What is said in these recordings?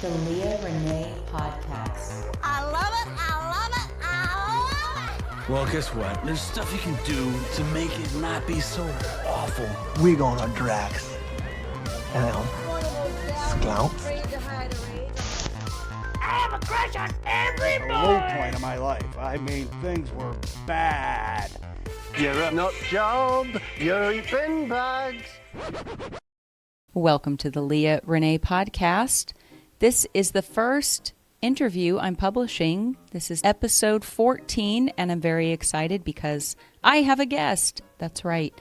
The Leah Renee Podcast. I love it, I love it, I love it! Well, guess what? There's stuff you can do to make it not be so awful. We're going on Drax. Sclouts. I have a crush on every A low boy! point of my life. I mean, things were bad. You're a nut job. You're eating bags. Welcome to the Leah Renee Podcast. This is the first interview I'm publishing. This is episode 14, and I'm very excited because I have a guest. That's right.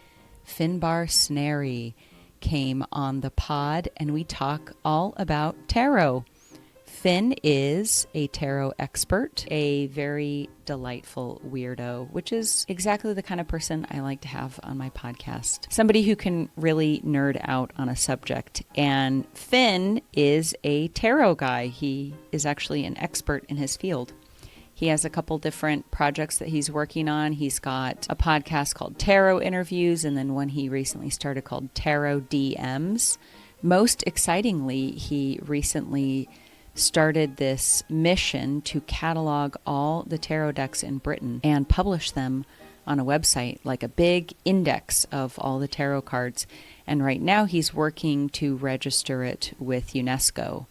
Finbarre Snarey came on the pod, and we talk all about tarot. Finn is a tarot expert, a very delightful weirdo, which is exactly the kind of person I like to have on my podcast. Somebody who can really nerd out on a subject. And Finn is a tarot guy. He is actually an expert in his field. He has a couple different projects that he's working on. He's got a podcast called Tarot Interviews, and then one he recently started called Tarot DMs. Most excitingly, he recently started this mission to catalog all the tarot decks in Britain and publish them on a website, like a big index of all the tarot cards. And right now he's working to register it with UNESCO.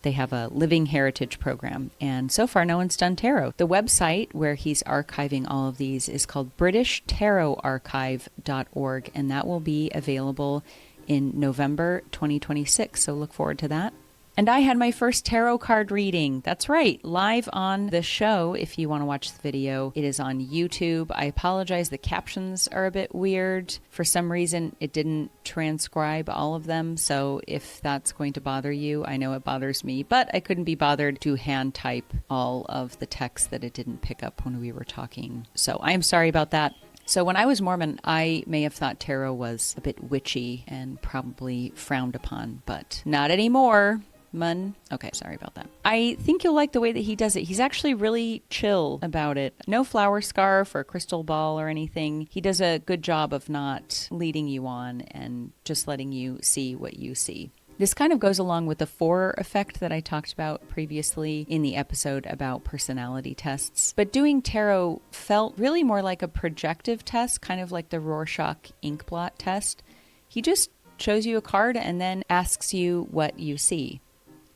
They have a living heritage program, and so far no one's done tarot. The website where he's archiving all of these is called BritishTarotArchive.org, and that will be available in November 2026, so look forward to that. And I had my first tarot card reading. That's right, live on the show. If you want to watch the video, it is on YouTube. I apologize, the captions are a bit weird. For some reason, it didn't transcribe all of them. So if that's going to bother you, I know it bothers me, but I couldn't be bothered to hand type all of the text that it didn't pick up when we were talking. So I'm sorry about that. So when I was Mormon, I may have thought tarot was a bit witchy and probably frowned upon, but not anymore. Okay, sorry about that. I think you'll like the way that he does it. He's actually really chill about it. No flower scarf or crystal ball or anything. He does a good job of not leading you on and just letting you see what you see. This kind of goes along with the Forer effect that I talked about previously in the episode about personality tests. But doing tarot felt really more like a projective test, kind of like the Rorschach ink blot test. He just shows you a card and then asks you what you see.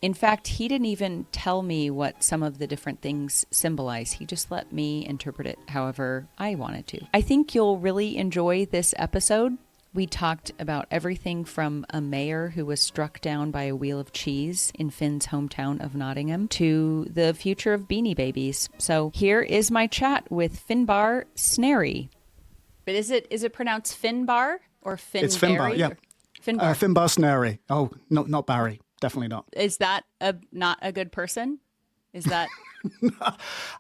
In fact, he didn't even tell me what some of the different things symbolize. He just let me interpret it however I wanted to. I think you'll really enjoy this episode. We talked about everything from a mayor who was struck down by a wheel of cheese in Finn's hometown of Nottingham to the future of Beanie Babies. So here is my chat with Finbarre Snarey. But is it pronounced Finbarre or Finbarre? It's Finbarre, yeah. Finbarre. Finbarre Snarey. Oh, not Barry. Definitely not. Is that not a good person? Is that...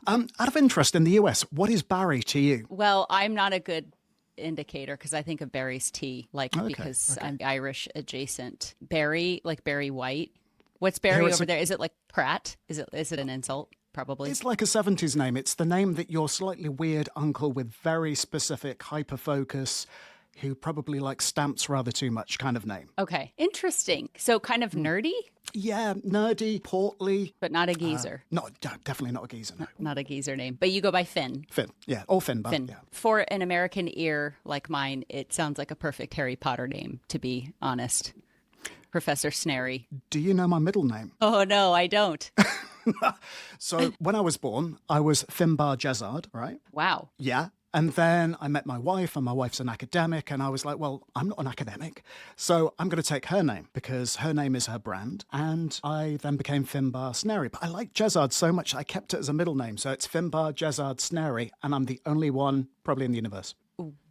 Out of interest, in the US, what is Barry to you? Well, I'm not a good indicator because I think of Barry's tea, because I'm Irish adjacent. Barry, like Barry White. What's Barry over there? Is it like Pratt? Is it an insult? Probably. It's like a 70s name. It's the name that your slightly weird uncle with very specific hyper-focus, who probably likes stamps rather too much kind of name. Okay. Interesting. So kind of nerdy? Yeah, nerdy, portly. But not a geezer. Definitely not a geezer, no. Not a geezer name. But you go by Finn. Finn, yeah. Or Finbarre, Finn. yeah. For an American ear like mine, it sounds like a perfect Harry Potter name, to be honest. Professor Snarey. Do you know my middle name? Oh, no, I don't. So when I was born, I was Finbarre Jezzard, right? Wow. Yeah. And then I met my wife, and my wife's an academic, and I was like, well, I'm not an academic, so I'm going to take her name because her name is her brand. And I then became Finbarre Snarey. But I like Jezzard so much, I kept it as a middle name. So it's Finbarre Jezzard Snarey, and I'm the only one probably in the universe.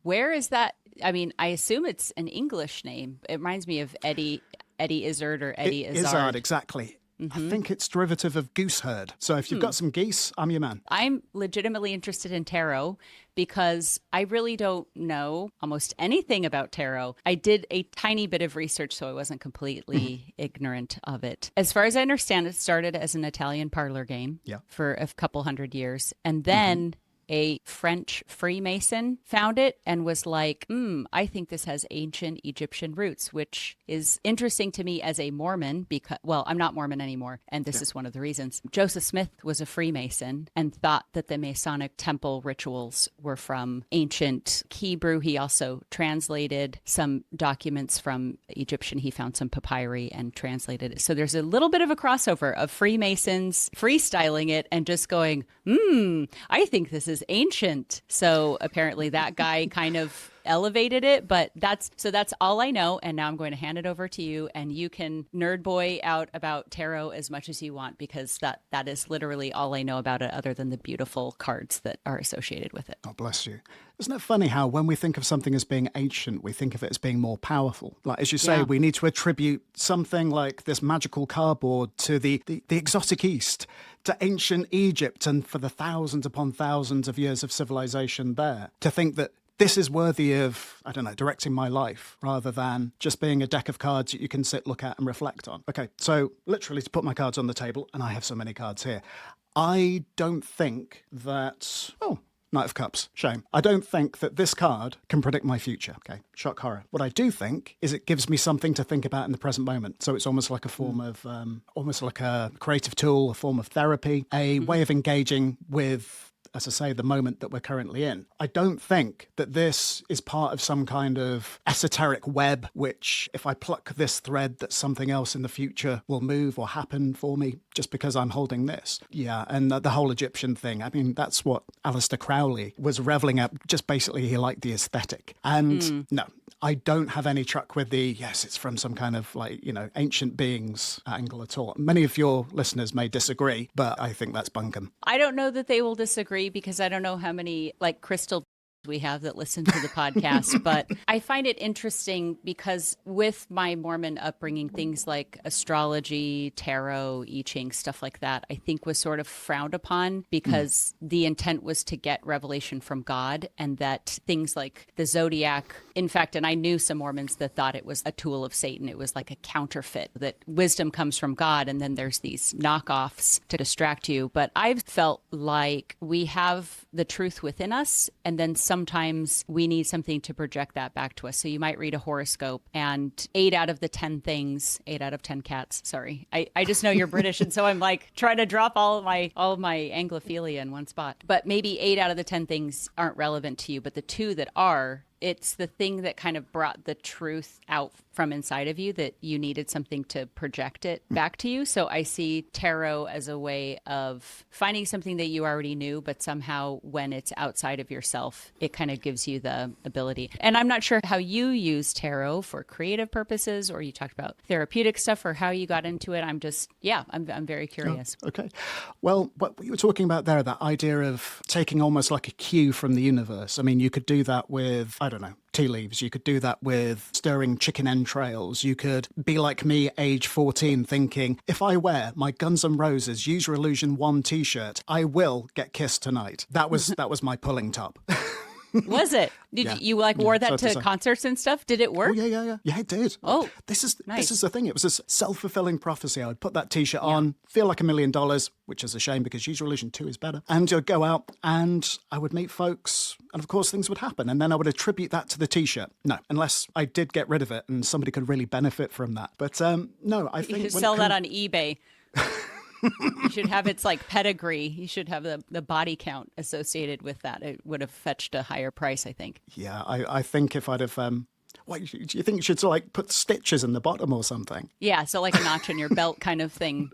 Where is that? I mean, I assume it's an English name. It reminds me of Eddie Izzard or Eddie Izzard. Izzard, exactly. I think it's derivative of gooseherd. So if you've got some geese, I'm your man. I'm legitimately interested in tarot because I really don't know almost anything about tarot. I did a tiny bit of research, so I wasn't completely ignorant of it. As far as I understand, it started as an Italian parlor game for a couple hundred years. And then a French Freemason found it and was like, I think this has ancient Egyptian roots, which is interesting to me as a Mormon because, well, I'm not Mormon anymore. And this is one of the reasons. Joseph Smith was a Freemason and thought that the Masonic temple rituals were from ancient Hebrew. He also translated some documents from Egyptian. He found some papyri and translated it. So there's a little bit of a crossover of Freemasons freestyling it and just going, I think this is ancient. So apparently that guy kind of elevated it, but that's all I know. And now I'm going to hand it over to you, and you can nerd boy out about tarot as much as you want, because that is literally all I know about it, other than the beautiful cards that are associated with it. God bless you. Isn't it funny how when we think of something as being ancient, we think of it as being more powerful? Like, as you say, we need to attribute something like this magical cardboard to the exotic East, to ancient Egypt, and for the thousands upon thousands of years of civilization there, to think that this is worthy of, I don't know, directing my life rather than just being a deck of cards that you can sit, look at and reflect on. Okay, so literally to put my cards on the table, and I have so many cards here, I don't think that... Knight of Cups, shame. I don't think that this card can predict my future. Okay, shock horror. What I do think is it gives me something to think about in the present moment. So it's almost like a form of, almost like a creative tool, a form of therapy, a way of engaging with, as I say, the moment that we're currently in. I don't think that this is part of some kind of esoteric web, which if I pluck this thread, that something else in the future will move or happen for me just because I'm holding this. Yeah, and the whole Egyptian thing, I mean, that's what Aleister Crowley was reveling at. Just basically, he liked the aesthetic. And no, I don't have any truck with the, yes, it's from some kind of like, ancient beings angle at all. Many of your listeners may disagree, but I think that's bunkum. I don't know that they will disagree, because I don't know how many crystal we have that listen to the podcast, but I find it interesting because with my Mormon upbringing, things like astrology, tarot, I Ching, stuff like that, I think was sort of frowned upon because the intent was to get revelation from God, and that things like the zodiac, in fact, and I knew some Mormons that thought it was a tool of Satan. It was like a counterfeit, that wisdom comes from God, and then there's these knockoffs to distract you. But I've felt like we have the truth within us, and then sometimes we need something to project that back to us. So you might read a horoscope, and 8 out of 10 cats, sorry. I just know you're British, and so I'm like trying to drop all of my Anglophilia in one spot. But maybe 8 out of the 10 things aren't relevant to you, but the 2 that are, it's the thing that kind of brought the truth out from inside of you, that you needed something to project it back to you. So I see tarot as a way of finding something that you already knew, but somehow when it's outside of yourself, it kind of gives you the ability. And I'm not sure how you use tarot for creative purposes, or you talked about therapeutic stuff, or how you got into it. I'm very curious. Oh, okay. Well, what you were talking about there, that idea of taking almost like a cue from the universe. I mean, you could do that with, I don't know, tea leaves. You could do that with stirring chicken entrails. You could be like me, age 14, thinking, if I wear my Guns N' Roses Use Your Illusion 1 t-shirt, I will get kissed tonight. That was my pulling top. Was it? Did you wore that to concerts and stuff? Did it work? Oh, yeah. Yeah, it did. Oh, this is nice. This is the thing. It was a self-fulfilling prophecy. I would put that t-shirt on, feel like $1 million, which is a shame because Use Your Illusion 2 is better. And I'd go out and I would meet folks, and of course things would happen. And then I would attribute that to the t-shirt. No, unless I did get rid of it and somebody could really benefit from that. But no, I think... You should sell that on eBay. You should have its pedigree. You should have the body count associated with that. It would have fetched a higher price, I think. Yeah, I think if I'd have... do you think you should put stitches in the bottom or something? Yeah, so like a notch in your belt kind of thing.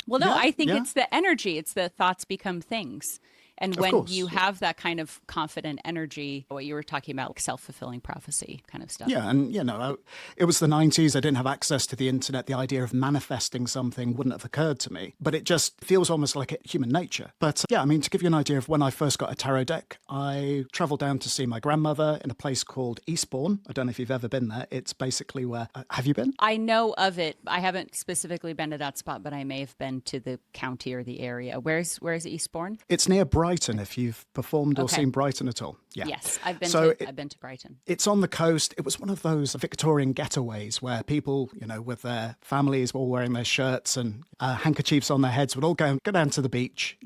Well, no, I think it's the energy. It's the thoughts become things. And when you have that kind of confident energy, what you were talking about, like self-fulfilling prophecy kind of stuff. Yeah, and it was the 90s. I didn't have access to the internet. The idea of manifesting something wouldn't have occurred to me. But it just feels almost like human nature. But to give you an idea of when I first got a tarot deck, I travelled down to see my grandmother in a place called Eastbourne. I don't know if you've ever been there. It's basically where... have you been? I know of it. I haven't specifically been to that spot, but I may have been to the county or the area. Where's Eastbourne? It's near Brighton, if you've performed or seen Brighton at all. Yeah. Yes, I've been to Brighton. It's on the coast. It was one of those Victorian getaways where people, with their families, all wearing their shirts and handkerchiefs on their heads, would all go down to the beach,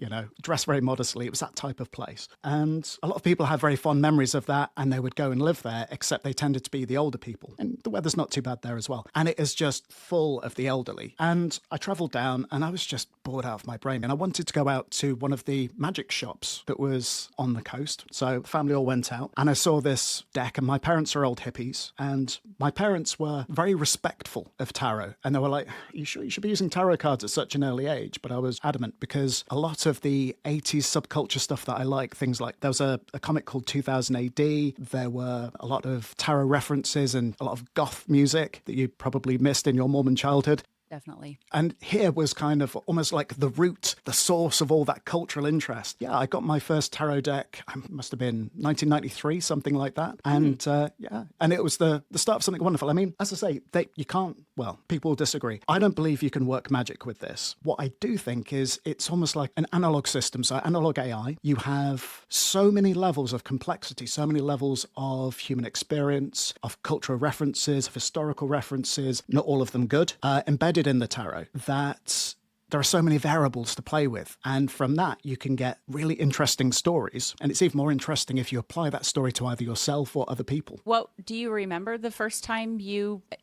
dress very modestly. It was that type of place. And a lot of people have very fond memories of that, and they would go and live there, except they tended to be the older people. And the weather's not too bad there as well. And it is just full of the elderly. And I travelled down and I was just bored out of my brain. And I wanted to go out to one of the magic shops that was on the coast. So the family all went out and I saw this deck, and my parents are old hippies, and my parents were very respectful of tarot, and they were like, you sure you should be using tarot cards at such an early age? But I was adamant because a lot of the 80s subculture stuff that I like, things like there was a comic called 2000 AD, there were a lot of tarot references and a lot of goth music that you probably missed in your Mormon childhood. Definitely. And here was kind of almost like the root, the source of all that cultural interest. Yeah, I got my first tarot deck, it must have been 1993, something like that. And and it was the start of something wonderful. I mean, as I say, you can't, people disagree. I don't believe you can work magic with this. What I do think is it's almost like an analog system. So analog AI, you have so many levels of complexity, so many levels of human experience, of cultural references, of historical references, not all of them good, embedded in the tarot, that there are so many variables to play with. And from that, you can get really interesting stories. And it's even more interesting if you apply that story to either yourself or other people. Well, do you remember the first time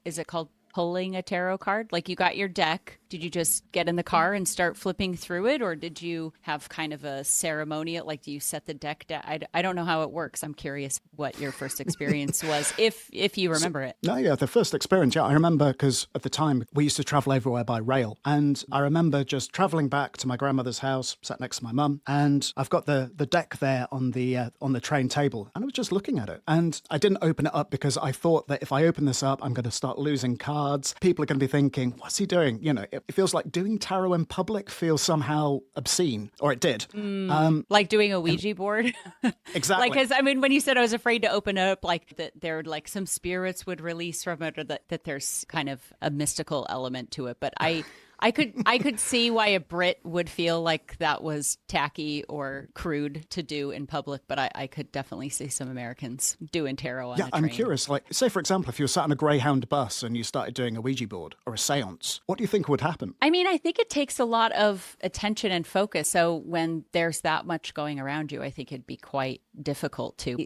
is it called pulling a tarot card? Like you got your deck. Did you just get in the car and start flipping through it? Or did you have kind of a ceremonial, like do you set the deck down? I don't know how it works. I'm curious what your first experience was, if you remember it. No, yeah, the first experience, I remember because at the time we used to travel everywhere by rail. And I remember just traveling back to my grandmother's house, sat next to my mum, and I've got the deck there on the train table. And I was just looking at it. And I didn't open it up because I thought that if I open this up, I'm going to start losing cards. People are going to be thinking, what's he doing? It feels like doing tarot in public feels somehow obscene, or it did. Like doing a Ouija board? Exactly. Because, when you said I was afraid to open it up, like that there like some spirits would release from it, or that there's kind of a mystical element to it. But I could see why a Brit would feel like that was tacky or crude to do in public, but I could definitely see some Americans doing tarot on a train. I'm curious. Like, say, for example, if you were sat on a Greyhound bus and you started doing a Ouija board or a seance, what do you think would happen? I think it takes a lot of attention and focus. So when there's that much going around you, I think it'd be quite difficult to.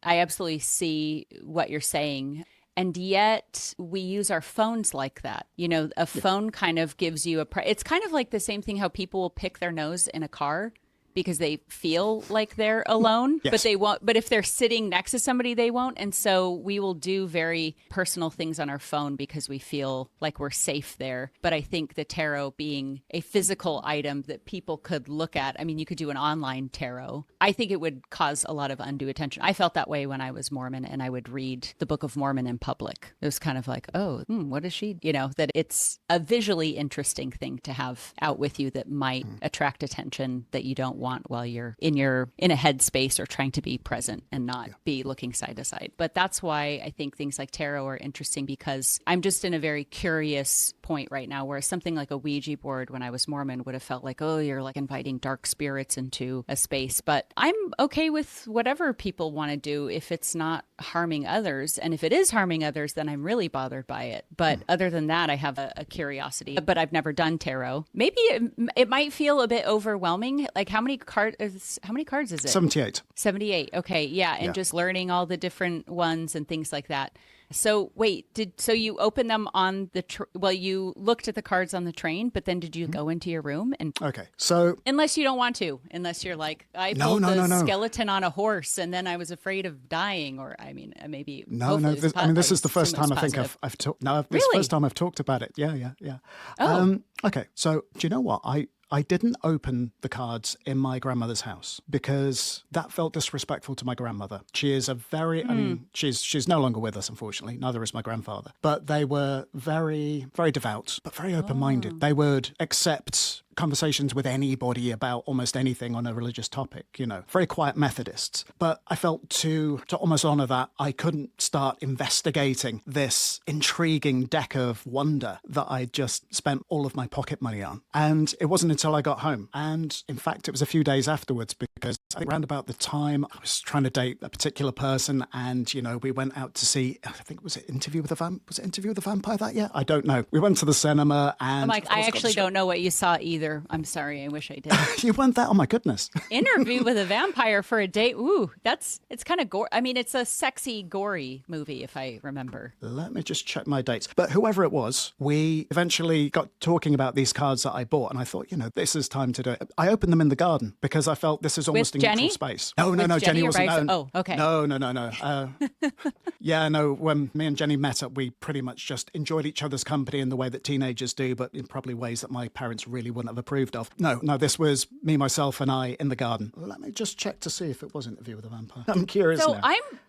I absolutely see what you're saying. And yet we use our phones like that. A phone kind of gives you it's kind of like the same thing how people will pick their nose in a car because they feel like they're alone, yes. But they won't. But if they're sitting next to somebody, they won't. And so we will do very personal things on our phone because we feel like we're safe there. But I think the tarot being a physical item that people could look at, you could do an online tarot. I think it would cause a lot of undue attention. I felt that way when I was Mormon and I would read the Book of Mormon in public. It was kind of like, what is she? That it's a visually interesting thing to have out with you that might attract attention that you don't want while you're in a headspace or trying to be present and not be looking side to side. But that's why I think things like tarot are interesting, because I'm just in a very curious point right now, where something like a Ouija board when I was Mormon would have felt like, you're like inviting dark spirits into a space. But I'm okay with whatever people want to do if it's not harming others. And if it is harming others, then I'm really bothered by it. But other than that, I have a curiosity. But I've never done tarot. Maybe it might feel a bit overwhelming. Like how many cards is it? 78. 78. Okay. Yeah. And just learning all the different ones and things like that. So wait, so you opened them on the, you looked at the cards on the train, but then did you go into your room? And okay, so. Unless you don't want to, unless you're like, I pulled the skeleton on a horse and then I was afraid of dying, or maybe. No, this is the first time I think I've talked. No, this is the first time I've talked about it. Yeah. Oh. Okay, so do you know what? I didn't open the cards in my grandmother's house because that felt disrespectful to my grandmother. She is she's no longer with us, unfortunately. Neither is my grandfather. But they were very, very devout, but very open-minded. They would accept conversations with anybody about almost anything on a religious topic, very quiet Methodists. But I felt to almost honor that, I couldn't start investigating this intriguing deck of wonder that I just spent all of my pocket money on. And it wasn't until I got home. And in fact, it was a few days afterwards, because I think around about the time I was trying to date a particular person, and, you know, we went out to see, I think, was it Interview with the Vampire that year? I don't know. We went to the cinema and... Mike, I actually don't know what you saw either. I'm sorry. I wish I did. You went there? Oh, my goodness. Interview with a Vampire for a date. Ooh, it's kind of gore. I mean, it's a sexy, gory movie, if I remember. Let me just check my dates. But whoever it was, we eventually got talking about these cards that I bought, and I thought, you know, this is time to do it. I opened them in the garden because I felt this is almost a neutral space. No, Jenny wasn't. Oh, okay. No. Yeah, no, when me and Jenny met up, we pretty much just enjoyed each other's company in the way that teenagers do, but in probably ways that my parents really wouldn't have approved of. No, this was me, myself, and I in the garden. Let me just check to see if it was Interview with a Vampire. I'm curious now.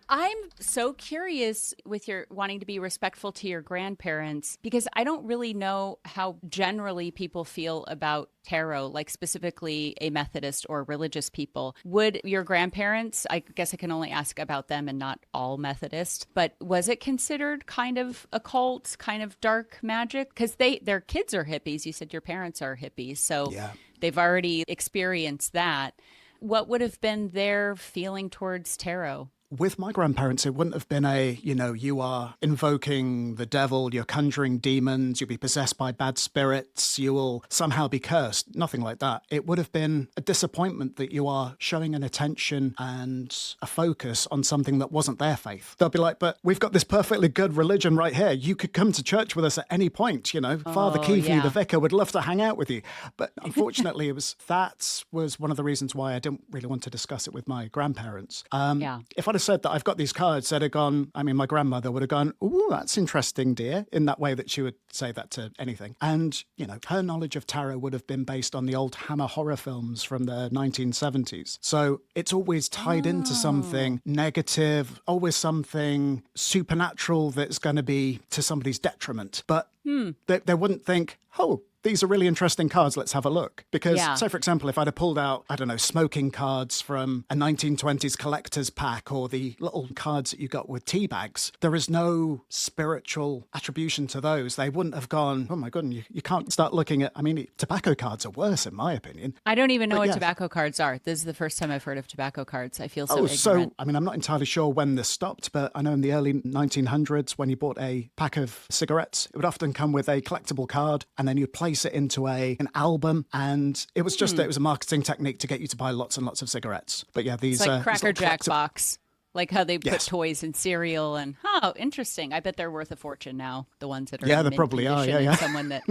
I'm so curious with your wanting to be respectful to your grandparents, because I don't really know how generally people feel about tarot, like specifically a Methodist or religious people. Would your grandparents, I guess I can only ask about them and not all Methodist, but was it considered kind of occult, kind of dark magic? Because their kids are hippies. You said your parents are hippies, so yeah. They've already experienced that. What would have been their feeling towards tarot? With my grandparents, it wouldn't have been you are invoking the devil, you're conjuring demons, you'll be possessed by bad spirits, you will somehow be cursed. Nothing like that. It would have been a disappointment that you are showing an attention and a focus on something that wasn't their faith. They'll be like, but we've got this perfectly good religion right here. You could come to church with us at any point, you know. Father Keefe, the vicar, would love to hang out with you. But unfortunately, that was one of the reasons why I didn't really want to discuss it with my grandparents. If I'd have said that I've got these cards, they'd have gone, I mean, my grandmother would have gone, ooh, that's interesting, dear, in that way that she would say that to anything. And, you know, her knowledge of tarot would have been based on the old Hammer horror films from the 1970s. So it's always tied into something negative, always something supernatural that's going to be to somebody's detriment. But they wouldn't think, oh, these are really interesting cards, let's have a look. Because, say, for example, if I'd have pulled out, I don't know, smoking cards from a 1920s collector's pack, or the little cards that you got with tea bags, there is no spiritual attribution to those. They wouldn't have gone, oh my goodness, you can't start looking at, I mean, tobacco cards are worse, in my opinion. I don't even know what tobacco cards are. This is the first time I've heard of tobacco cards. I feel so ignorant. I mean, I'm not entirely sure when this stopped, but I know in the early 1900s, when you bought a pack of cigarettes, it would often come with a collectible card, and then you'd place it into an album, and it was just it was a marketing technique to get you to buy lots and lots of cigarettes. But yeah, these it's like Cracker Jack box, like how they put toys in cereal, and interesting. I bet they're worth a fortune now. The ones that are in they probably are. Yeah. Someone that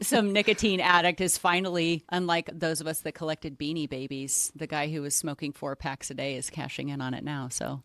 some nicotine addict is finally, unlike those of us that collected Beanie Babies, the guy who was smoking 4 packs a day is cashing in on it now. So.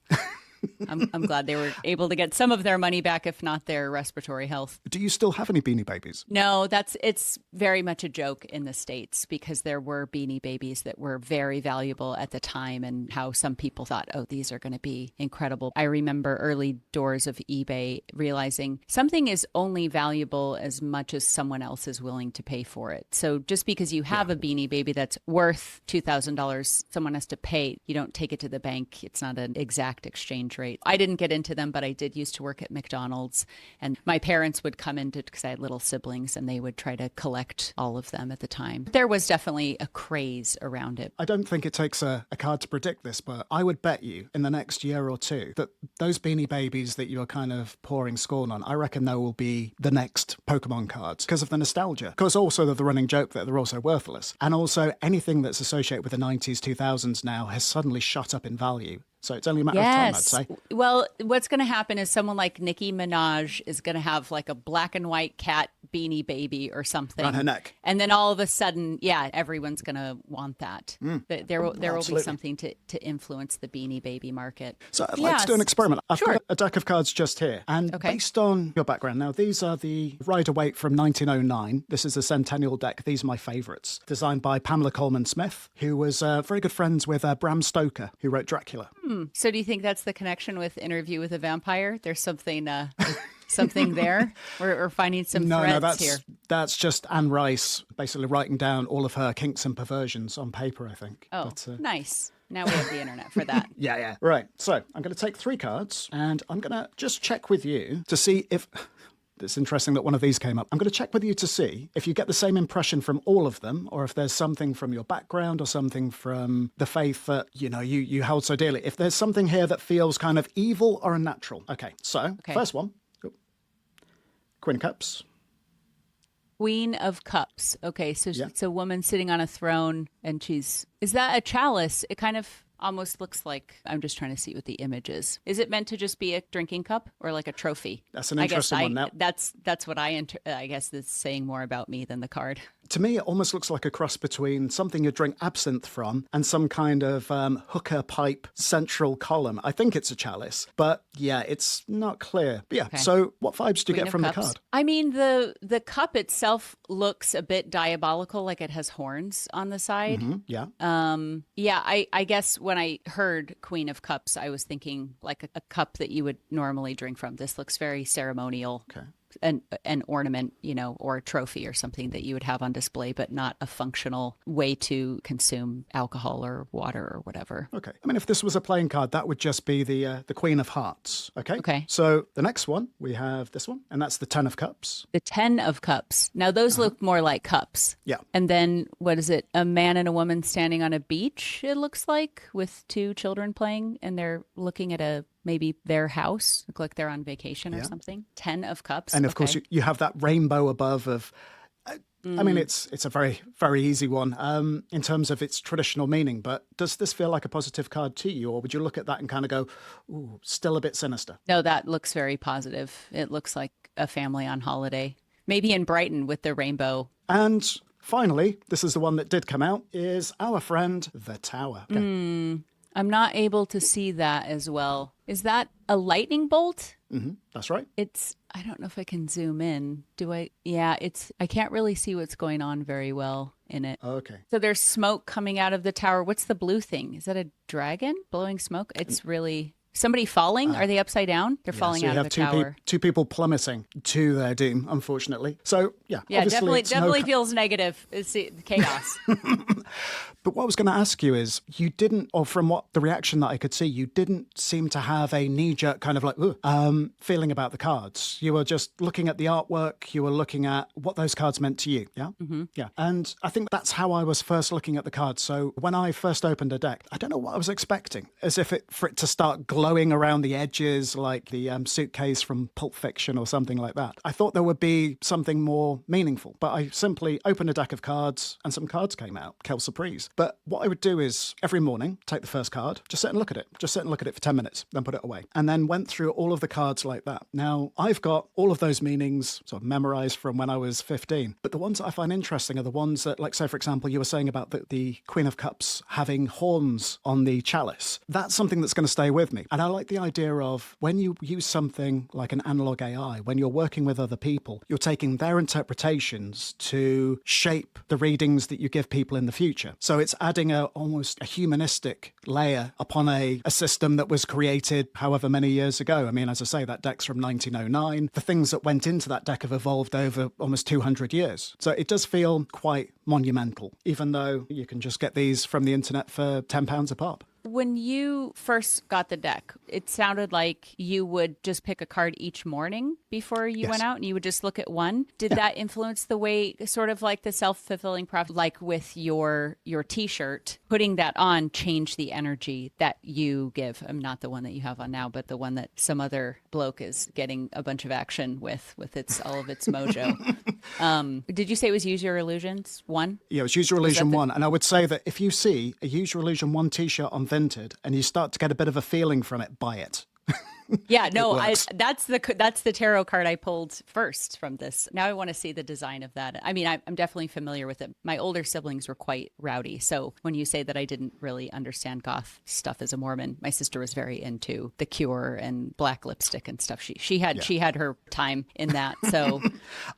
I'm glad they were able to get some of their money back, if not their respiratory health. Do you still have any Beanie Babies? No, it's very much a joke in the States, because there were Beanie Babies that were very valuable at the time, and how some people thought, oh, these are going to be incredible. I remember early doors of eBay realizing something is only valuable as much as someone else is willing to pay for it. So just because you have a Beanie Baby that's worth $2,000, someone has to pay. You don't take it to the bank. It's not an exact exchange rate. I didn't get into them, but I did used to work at McDonald's, and my parents would come into, because I had little siblings, and they would try to collect all of them at the time. There was definitely a craze around it. I don't think it takes a card to predict this, but I would bet you in the next year or two that those Beanie Babies that you're kind of pouring scorn on, I reckon there will be the next Pokemon cards because of the nostalgia. Because also the running joke that they're also worthless. And also anything that's associated with the 90s, 2000s now has suddenly shot up in value. So it's only a matter of time, I'd say. Well, what's going to happen is someone like Nicki Minaj is going to have like a black and white cat Beanie Baby or something on her neck. And then all of a sudden, everyone's going to want that. There will be something to influence the Beanie Baby market. So I'd like to do an experiment. I've got a deck of cards just here. And based on your background, now these are the Rider-Waite from 1909. This is a Centennial deck. These are my favourites. Designed by Pamela Coleman Smith, who was very good friends with Bram Stoker, who wrote Dracula. So do you think that's the connection with Interview with a Vampire? There's something something there? We're finding some threads here. That's just Anne Rice basically writing down all of her kinks and perversions on paper, I think. Oh, nice. Now we have the internet for that. Yeah. Right. So I'm going to take 3 cards, and I'm going to just check with you to see if... It's interesting that one of these came up. I'm going to check with you to see if you get the same impression from all of them, or if there's something from your background or something from the faith that, you held so dearly. If there's something here that feels kind of evil or unnatural. Okay, so first one. Queen of Cups. Queen of Cups. Okay, so it's a woman sitting on a throne, and is that a chalice? It kind of almost looks like, I'm just trying to see what the image is. Is it meant to just be a drinking cup or like a trophy? That's an interesting one. Now, that's what I guess that's saying more about me than the card. To me, it almost looks like a cross between something you drink absinthe from and some kind of hookah pipe central column. I think it's a chalice, but yeah, it's not clear. But yeah, so what vibes do you get from the card? I mean, the cup itself looks a bit diabolical, like it has horns on the side. Yeah. I guess when I heard Queen of Cups, I was thinking like a cup that you would normally drink from. This looks very ceremonial. Okay. An ornament, or a trophy or something that you would have on display, but not a functional way to consume alcohol or water or whatever. Okay. I mean, if this was a playing card, that would just be the Queen of Hearts. Okay. Okay. So the next one, we have this one, and that's the Ten of Cups. The Ten of Cups. Now, those look more like cups. Yeah. And then, what is it? A man and a woman standing on a beach, it looks like, with two children playing, and they're looking at maybe their house, look like they're on vacation or something. 10 of Cups. And of course, you have that rainbow above of, I mean, it's a very, very easy one in terms of its traditional meaning, but does this feel like a positive card to you? Or would you look at that and kind of go, ooh, still a bit sinister? No, that looks very positive. It looks like a family on holiday, maybe in Brighton with the rainbow. And finally, this is the one that did come out, is our friend, the Tower. Okay. I'm not able to see that as well. Is that a lightning bolt? That's right. I don't know if I can zoom in. Do I? Yeah, I can't really see what's going on very well in it. Okay. So there's smoke coming out of the tower. What's the blue thing? Is that a dragon blowing smoke? It's really... Somebody falling? Are they upside down? They're falling out of the tower. Two people plummeting to their doom, unfortunately. So, yeah. Yeah, definitely feels negative. It's chaos. But what I was going to ask you is, you didn't, or from what the reaction that I could see, you didn't seem to have a knee-jerk kind of like, feeling about the cards. You were just looking at the artwork. You were looking at what those cards meant to you. Yeah? Yeah. And I think that's how I was first looking at the cards. So when I first opened a deck, I don't know what I was expecting, as if for it to start glowing around the edges like the suitcase from Pulp Fiction or something like that. I thought there would be something more meaningful, but I simply opened a deck of cards and some cards came out. Quelle surprise. But what I would do is every morning, take the first card, just sit and look at it. Just sit and look at it for 10 minutes, then put it away. And then went through all of the cards like that. Now, I've got all of those meanings sort of memorized from when I was 15. But the ones that I find interesting are the ones that, like, say, for example, you were saying about the Queen of Cups having horns on the chalice. That's something that's going to stay with me. And I like the idea of when you use something like an analog AI, when you're working with other people, you're taking their interpretations to shape the readings that you give people in the future. So it's adding almost a humanistic layer upon a system that was created however many years ago. I mean, as I say, that deck's from 1909. The things that went into that deck have evolved over almost 200 years. So it does feel quite monumental, even though you can just get these from the internet for £10 a pop. When you first got the deck, it sounded like you would just pick a card each morning before you went out and you would just look at one. Did that influence the way, sort of like the self-fulfilling prophecy, like with your t-shirt, putting that on changed the energy that you give? I'm not the one that you have on now, but the one that some other bloke is getting a bunch of action with all of its mojo. Did you say it was Use Your Illusions 1? Yeah, it was Use Your Illusion 1. And I would say that if you see a Use Your Illusion 1 t-shirt on Vinted and you start to get a bit of a feeling from it, buy it. Yeah, no, that's the tarot card I pulled first from this. Now I want to see the design of that. I mean, I'm definitely familiar with it. My older siblings were quite rowdy. So when you say that I didn't really understand goth stuff as a Mormon, my sister was very into The Cure and black lipstick and stuff. She had her time in that. So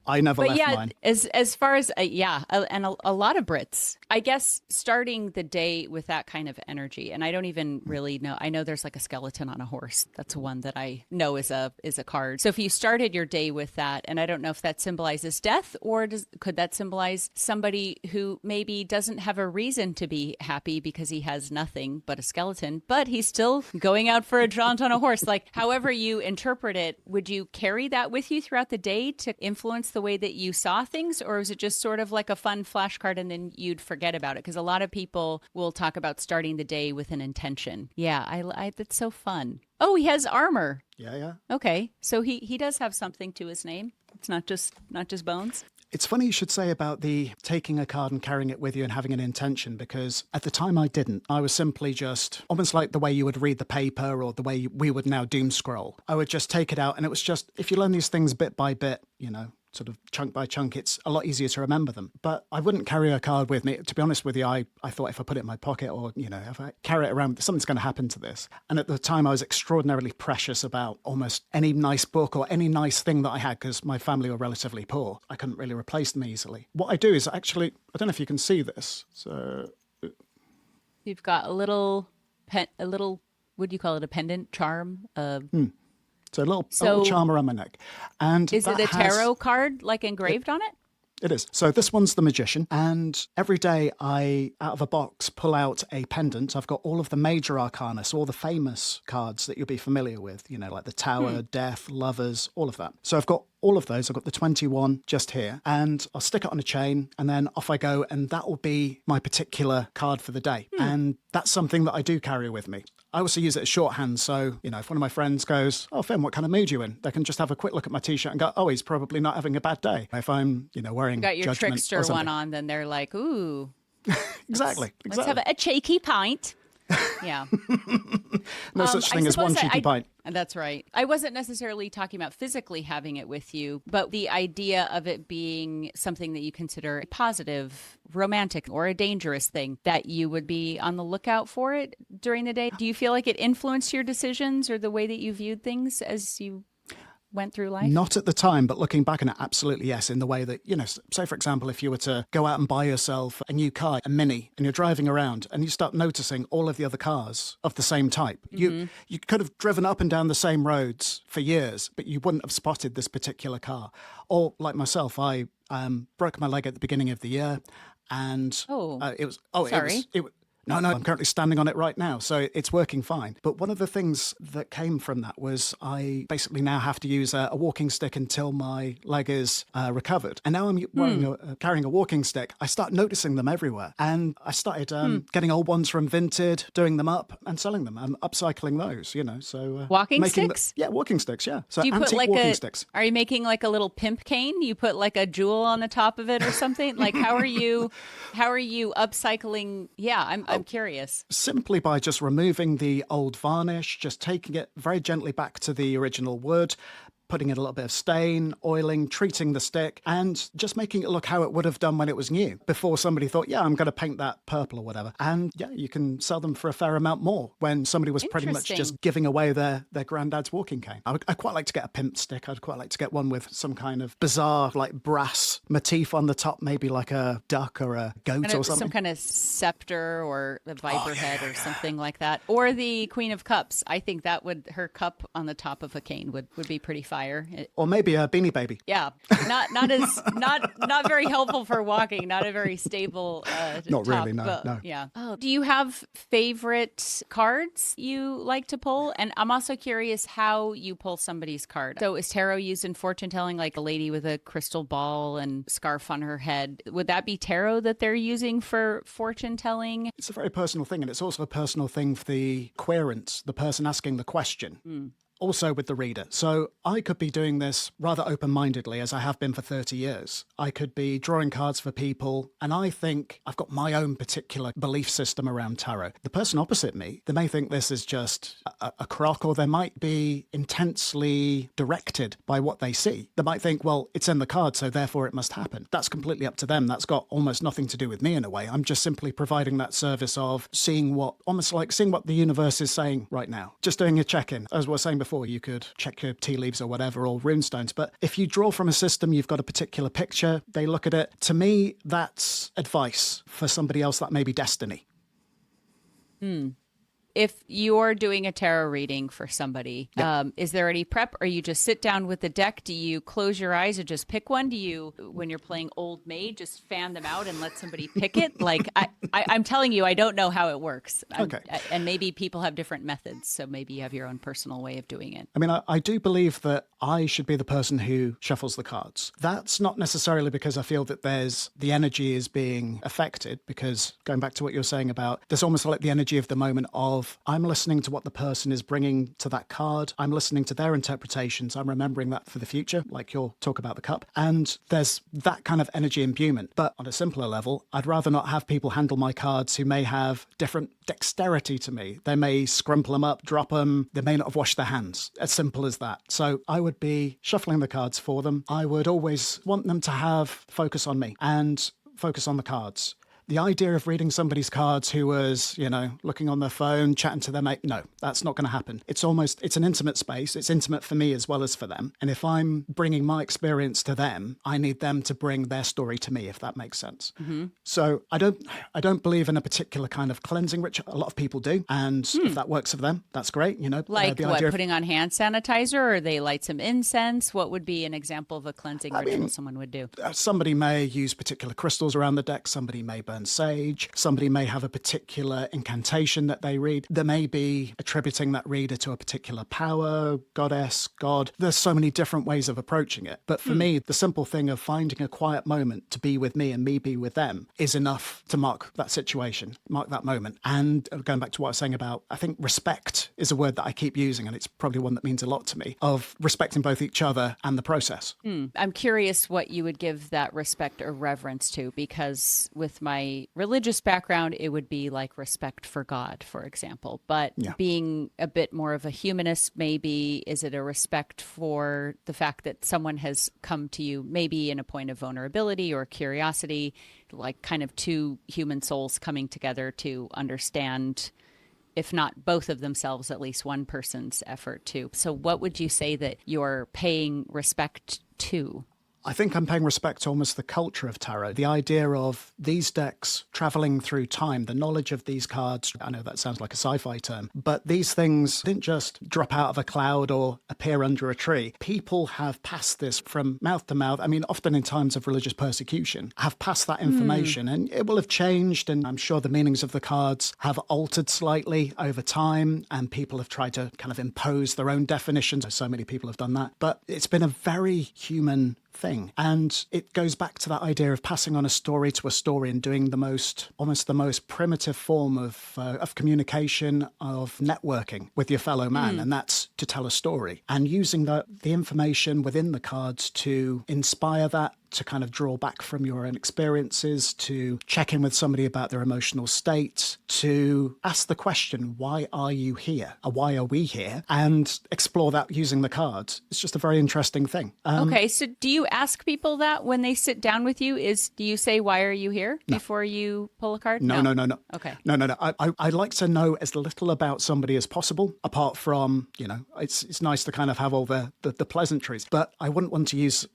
I never left mine. As far as and a lot of Brits, I guess, starting the day with that kind of energy. And I don't even really know. I know there's like a skeleton on a horse. That's one one that I know is a card. So if you started your day with that, and I don't know if that symbolizes death, or could that symbolize somebody who maybe doesn't have a reason to be happy because he has nothing but a skeleton, but he's still going out for a jaunt on a horse. Like, however you interpret it, would you carry that with you throughout the day to influence the way that you saw things? Or is it just sort of like a fun flashcard and then you'd forget about it? Because a lot of people will talk about starting the day with an intention. Yeah, I that's so fun. Oh, he has armor. Yeah. Okay, so he does have something to his name. It's not just bones. It's funny you should say about the taking a card and carrying it with you and having an intention, because at the time I didn't. I was simply just almost like the way you would read the paper or the way we would now doom scroll. I would just take it out, and it was just, if you learn these things bit by bit, sort of chunk by chunk, it's a lot easier to remember them. But I wouldn't carry a card with me. To be honest with you, I thought if I put it in my pocket or, if I carry it around, something's going to happen to this. And at the time, I was extraordinarily precious about almost any nice book or any nice thing that I had, because my family were relatively poor. I couldn't really replace them easily. What I do is actually, I don't know if you can see this. So You've got a little, what do you call it, a pendant charm? So a little charm around my neck. And is it a tarot card, like engraved on it? It is. So this one's the Magician, and every day I, out of a box, pull out a pendant. I've got all of the major arcana, so all the famous cards that you'll be familiar with, like the Tower, Death, Lovers, all of that. So I've got all of those. I've got the 21 just here, and I'll stick it on a chain, and then off I go, and that will be my particular card for the day. And that's something that I do carry with me. I also use it as shorthand, so, if one of my friends goes, "Oh, Finn, what kind of mood you in?" They can just have a quick look at my T-shirt and go, "Oh, he's probably not having a bad day." If I'm, wearing got your Judgment trickster one on, then they're like, "Ooh." Exactly. Let's have a cheeky pint. Yeah. No such thing as one cheeky pint. That's right. I wasn't necessarily talking about physically having it with you, but the idea of it being something that you consider positive, romantic, or a dangerous thing, that you would be on the lookout for it during the day. Do you feel like it influenced your decisions or the way that you viewed things as you went through life? Not at the time, but looking back on it, absolutely yes, in the way that, say, for example, if you were to go out and buy yourself a new car, a Mini, and you're driving around and you start noticing all of the other cars of the same type. You could have driven up and down the same roads for years, but you wouldn't have spotted this particular car. Or like myself, I broke my leg at the beginning of the year, and sorry. No, I'm currently standing on it right now, so it's working fine. But one of the things that came from that was I basically now have to use a walking stick until my leg is recovered. And now I'm carrying a walking stick. I start noticing them everywhere. And I started getting old ones from Vinted, doing them up and selling them. I'm upcycling those, so... walking sticks? Walking sticks, yeah. So do you put antique walking sticks. Are you making like a little pimp cane? You put like a jewel on the top of it or something? Like, how are you upcycling? Yeah, I'm curious. Simply by just removing the old varnish, just taking it very gently back to the original wood, putting in a little bit of stain, oiling, treating the stick, and just making it look how it would have done when it was new, before somebody thought, yeah, I'm going to paint that purple or whatever. And yeah, you can sell them for a fair amount more when somebody was pretty much just giving away their granddad's walking cane. I quite like to get a pimp stick. I'd quite like to get one with some kind of bizarre, like, brass motif on the top, maybe like a duck or a goat or something. Some kind of scepter or a viper head or something like that. Or the Queen of Cups. I think her cup on the top of a cane would be pretty fun. Or maybe a Beanie Baby. Yeah, not very helpful for walking. Not a very stable. Not top, really, no. Yeah. Oh, do you have favorite cards you like to pull? And I'm also curious how you pull somebody's card. So is tarot used in fortune telling, like a lady with a crystal ball and scarf on her head? Would that be tarot that they're using for fortune telling? It's a very personal thing, and it's also a personal thing for the querent, the person asking the question. Also with the reader. So I could be doing this rather open-mindedly, as I have been for 30 years. I could be drawing cards for people, and I think I've got my own particular belief system around tarot. The person opposite me, they may think this is just a crock, or they might be intensely directed by what they see. They might think, well, it's in the card, so therefore it must happen. That's completely up to them. That's got almost nothing to do with me in a way. I'm just simply providing that service of seeing what the universe is saying right now. Just doing a check-in. As we were saying before, you could check your tea leaves or whatever, or runestones. But if you draw from a system, you've got a particular picture, they look at it. To me, that's advice. For somebody else, that may be destiny. if you're doing a tarot reading for somebody, is there any prep, or you just sit down with the deck? Do you close your eyes or just pick one? Do you, when you're playing Old Maid, just fan them out and let somebody pick it? Like, I'm telling you, I don't know how it works. Okay. And maybe people have different methods, so maybe you have your own personal way of doing it. I mean, I do believe that I should be the person who shuffles the cards. That's not necessarily because I feel that the energy is being affected, because going back to what you're saying about, there's almost like the energy of the moment of, I'm listening to what the person is bringing to that card. I'm listening to their interpretations. I'm remembering that for the future, like you'll talk about the cup. And there's that kind of energy imbuement. But on a simpler level, I'd rather not have people handle my cards who may have different dexterity to me. They may scrumple them up, drop them. They may not have washed their hands. As simple as that. So I would be shuffling the cards for them. I would always want them to have focus on me and focus on the cards. The idea of reading somebody's cards who was, looking on their phone, chatting to their mate, no, that's not going to happen. It's an intimate space. It's intimate for me as well as for them. And if I'm bringing my experience to them, I need them to bring their story to me, if that makes sense. Mm-hmm. So I don't believe in a particular kind of cleansing ritual. A lot of people do. And if that works for them, that's great. Like putting on hand sanitizer, or they light some incense? What would be an example of a cleansing ritual someone would do? Somebody may use particular crystals around the deck. Somebody may burn sage. Somebody may have a particular incantation that they read. They may be attributing that reader to a particular power, goddess, god. There's so many different ways of approaching it. But for me, the simple thing of finding a quiet moment to be with me and me be with them is enough to mark that situation, mark that moment. And going back to what I was saying about, I think respect is a word that I keep using, and it's probably one that means a lot to me, of respecting both each other and the process. I'm curious what you would give that respect or reverence to, because with my religious background, it would be like respect for God, for example. But being a bit more of a humanist, maybe, is it a respect for the fact that someone has come to you, maybe in a point of vulnerability or curiosity, like kind of two human souls coming together to understand, if not both of themselves, at least one person's effort too. So what would you say that you're paying respect to? I think I'm paying respect to almost the culture of tarot. The idea of these decks traveling through time, the knowledge of these cards. I know that sounds like a sci-fi term, but these things didn't just drop out of a cloud or appear under a tree. People have passed this from mouth to mouth. I mean, often in times of religious persecution, have passed that information, and it will have changed. And I'm sure the meanings of the cards have altered slightly over time, and people have tried to kind of impose their own definitions. So many people have done that, but it's been a very human thing. And it goes back to that idea of passing on a story to a story and doing almost the most primitive form of communication, of networking with your fellow man. And that's to tell a story, and using the information within the cards to inspire that, to kind of draw back from your own experiences, to check in with somebody about their emotional state, to ask the question, why are you here? Or why are we here? And explore that using the cards. It's just a very interesting thing. Okay, so do you ask people that when they sit down with you? Do you say, why are you here, before you pull a card? No. Okay. No. I'd like to know as little about somebody as possible, apart from, it's nice to kind of have all the pleasantries, but I wouldn't want to use,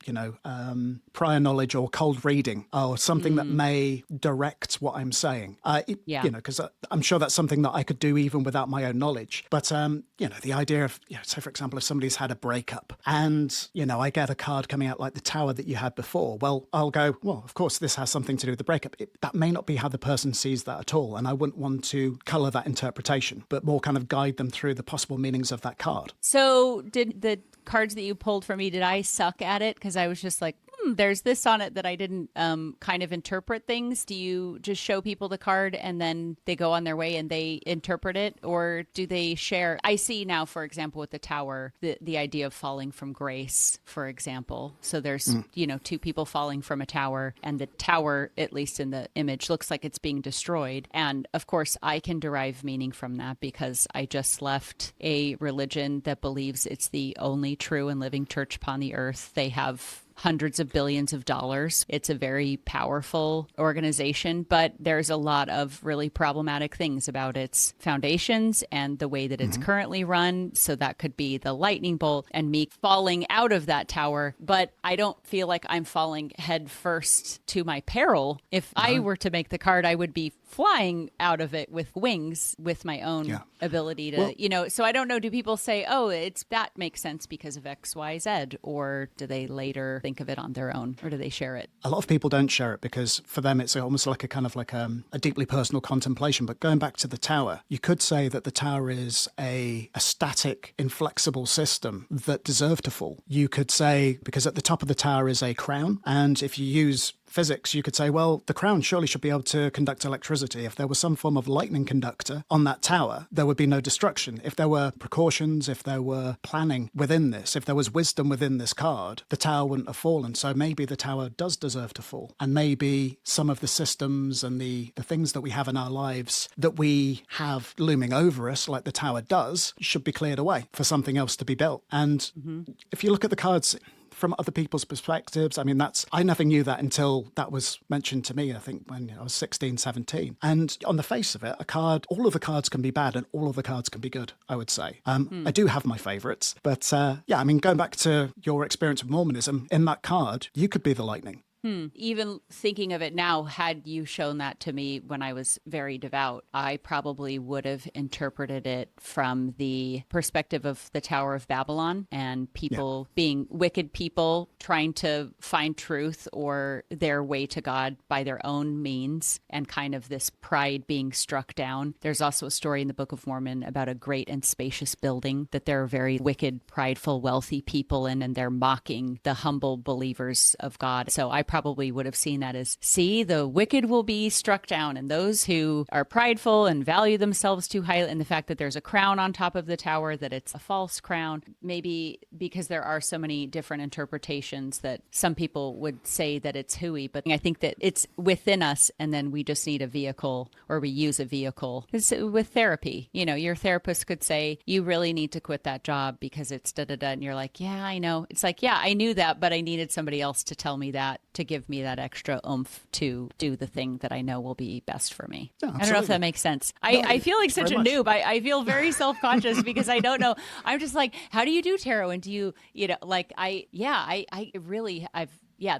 prior knowledge or cold reading or something that may direct what I'm saying. Because I'm sure that's something that I could do even without my own knowledge. But, the idea of, say, for example, if somebody's had a breakup and, I get a card coming out like the tower that you had before, well, I'll go, well, of course, this has something to do with the breakup. That may not be how the person sees that at all. And I wouldn't want to colour that interpretation, but more kind of guide them through the possible meanings of that card. So did the cards that you pulled for me, did I suck at it? Because I was just like, there's this on it that I didn't kind of interpret things. Do you just show people the card and then they go on their way and they interpret it? Or do they share? I see now, for example, with the tower, the idea of falling from grace, for example. So there's, two people falling from a tower, and the tower, at least in the image, looks like it's being destroyed. And of course, I can derive meaning from that because I just left a religion that believes it's the only true and living church upon the earth. They have hundreds of billions of dollars. It's a very powerful organization, but there's a lot of really problematic things about its foundations and the way that it's currently run. So that could be the lightning bolt and me falling out of that tower. But I don't feel like I'm falling head first to my peril. If I were to make the card, I would be flying out of it with wings with my own ability to, so I don't know. Do people say, oh, that makes sense because of X, Y, Z, or do they later think of it on their own, or do they share it? A lot of people don't share it because for them it's almost like a kind of like a deeply personal contemplation. But going back to the tower, you could say that the tower is a static, inflexible system that deserved to fall. You could say, because at the top of the tower is a crown, and if you use physics, you could say, well, the crown surely should be able to conduct electricity. If there was some form of lightning conductor on that tower, there would be no destruction. If there were precautions, if there were planning within this, if there was wisdom within this card, the tower wouldn't have fallen. So maybe the tower does deserve to fall. And maybe some of the systems and the things that we have in our lives that we have looming over us, like the tower does, should be cleared away for something else to be built. And if you look at the cards from other people's perspectives, I mean, I never knew that until that was mentioned to me, I think, when I was 16, 17. And on the face of it, all of the cards can be bad and all of the cards can be good, I would say. I do have my favorites, but I mean, going back to your experience with Mormonism, in that card, you could be the lightning. Even thinking of it now, had you shown that to me when I was very devout, I probably would have interpreted it from the perspective of the Tower of Babylon and people being wicked people trying to find truth or their way to God by their own means, and kind of this pride being struck down. There's also a story in the Book of Mormon about a great and spacious building that there are very wicked, prideful, wealthy people in, and they're mocking the humble believers of God. So I probably would have seen that as, see, the wicked will be struck down, and those who are prideful and value themselves too highly, and the fact that there's a crown on top of the tower, that it's a false crown, maybe because there are so many different interpretations that some people would say that it's hooey, but I think that it's within us, and then we just need a vehicle, or we use a vehicle. It's with therapy. Your therapist could say, you really need to quit that job because it's da-da-da, and you're like, yeah, I know. It's like, yeah, I knew that, but I needed somebody else to tell me that, to give me that extra oomph to do the thing that I know will be best for me. Yeah, I don't know if that makes sense. I feel like such a noob. I feel very self-conscious because I don't know. I'm just like, how do you do tarot? And do you,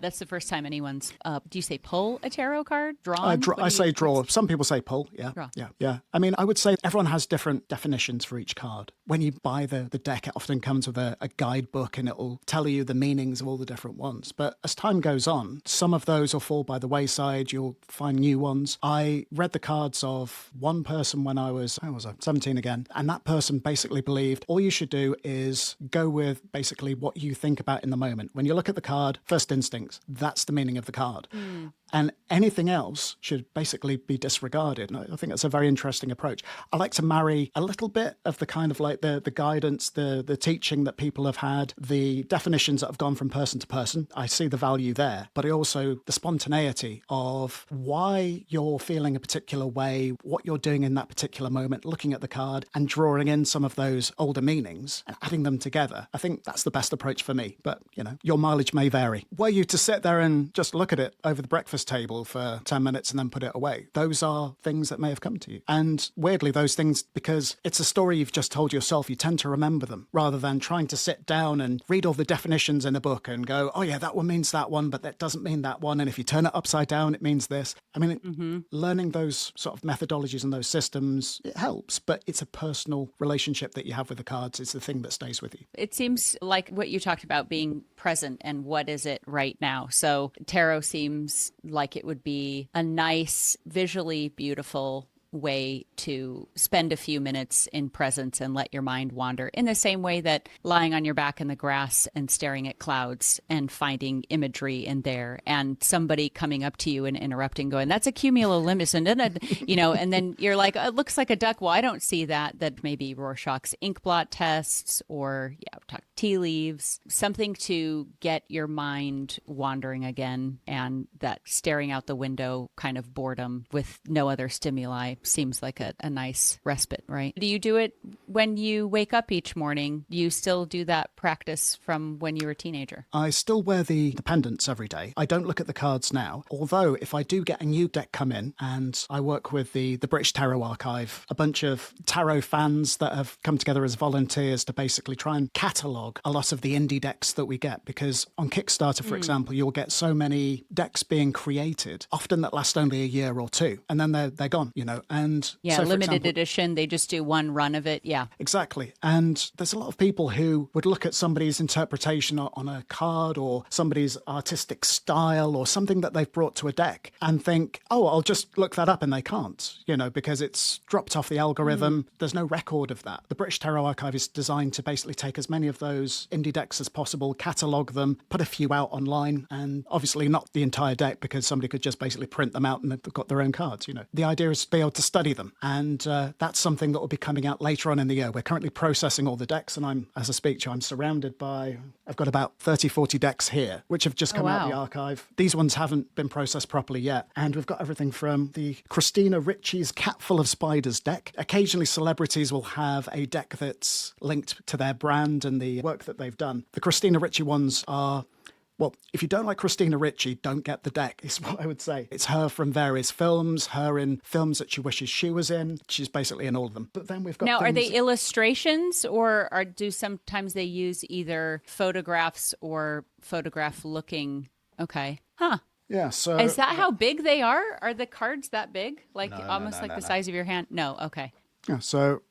that's the first time anyone's, do you say pull a tarot card? Draw? I say draw. Some people say pull. Yeah. Draw. Yeah. I mean, I would say everyone has different definitions for each card. When you buy the deck, it often comes with a guidebook and it will tell you the meanings of all the different ones. But as time goes on, some of those will fall by the wayside. You'll find new ones. I read the cards of one person when I was 17 again. And that person basically believed all you should do is go with basically what you think about in the moment. When you look at the card, first instincts, that's the meaning of the card. And anything else should basically be disregarded. And I think that's a very interesting approach. I like to marry a little bit of the kind of like the guidance, the teaching that people have had, the definitions that have gone from person to person. I see the value there, but also the spontaneity of why you're feeling a particular way, what you're doing in that particular moment, looking at the card and drawing in some of those older meanings and adding them together. I think that's the best approach for me, but your mileage may vary. Were you to sit there and just look at it over the breakfast table for 10 minutes and then put it away, those are things that may have come to you. And weirdly, those things, because it's a story you've just told yourself, you tend to remember them rather than trying to sit down and read all the definitions in a book and go, oh yeah, that one means that one, but that doesn't mean that one. And if you turn it upside down, it means this. I mean, learning those sort of methodologies and those systems, it helps, but it's a personal relationship that you have with the cards. It's the thing that stays with you. It seems like what you talked about, being present and what is it right now. So tarot seems like it would be a nice, visually beautiful way to spend a few minutes in presence and let your mind wander, in the same way that lying on your back in the grass and staring at clouds and finding imagery in there, and somebody coming up to you and interrupting, going, that's a cumulonimbus, and and then you're like, it looks like a duck. Well, I don't see that. That may be Rorschach's ink blot tests, or tea leaves, something to get your mind wandering again, and that staring out the window kind of boredom with no other stimuli seems like a nice respite, right? Do you do it when you wake up each morning? Do you still do that practice from when you were a teenager? I still wear the pendants every day. I don't look at the cards now, although if I do get a new deck come in, and I work with the British Tarot Archive, a bunch of tarot fans that have come together as volunteers to basically try and catalogue a lot of the indie decks that we get, because on Kickstarter, for example, you'll get so many decks being created, often that last only a year or two, and then they're gone, you know. And yeah, so, for limited example, edition, they just do one run of it. Yeah. exactly. And there's a lot of people who would look at somebody's interpretation on a card or somebody's artistic style or something that they've brought to a deck and think, oh, I'll just look that up, and they can't, you know, because it's dropped off the algorithm. There's no record of that. The British Tarot Archive is designed to basically take as many of those indie decks as possible, catalogue them, put a few out online, and obviously not the entire deck, because somebody could just basically print them out and they've got their own cards, you know. The idea is to be able to study them, and that's something that will be coming out later on in the year. We're currently processing all the decks, and as I speak to you, I'm surrounded by, I've got about 30, 40 decks here, which have just come out of the archive. These ones haven't been processed properly yet, and we've got everything from the Christina Ricci's Cat Full of Spiders deck. Occasionally celebrities will have a deck that's linked to their brand and the work that they've done. The Christina Ricci ones are, well, if you don't like Christina Ricci, don't get the deck, is what I would say. It's her from various films, her in films that she wishes she was in. She's basically in all of them. But then we've got Now, things... are they illustrations, or do sometimes they use either photographs or photograph-looking? Okay. Huh. Yeah, so... Is that how big they are? Are the cards that big? Like No, the size of your hand? No, okay. Yeah, so...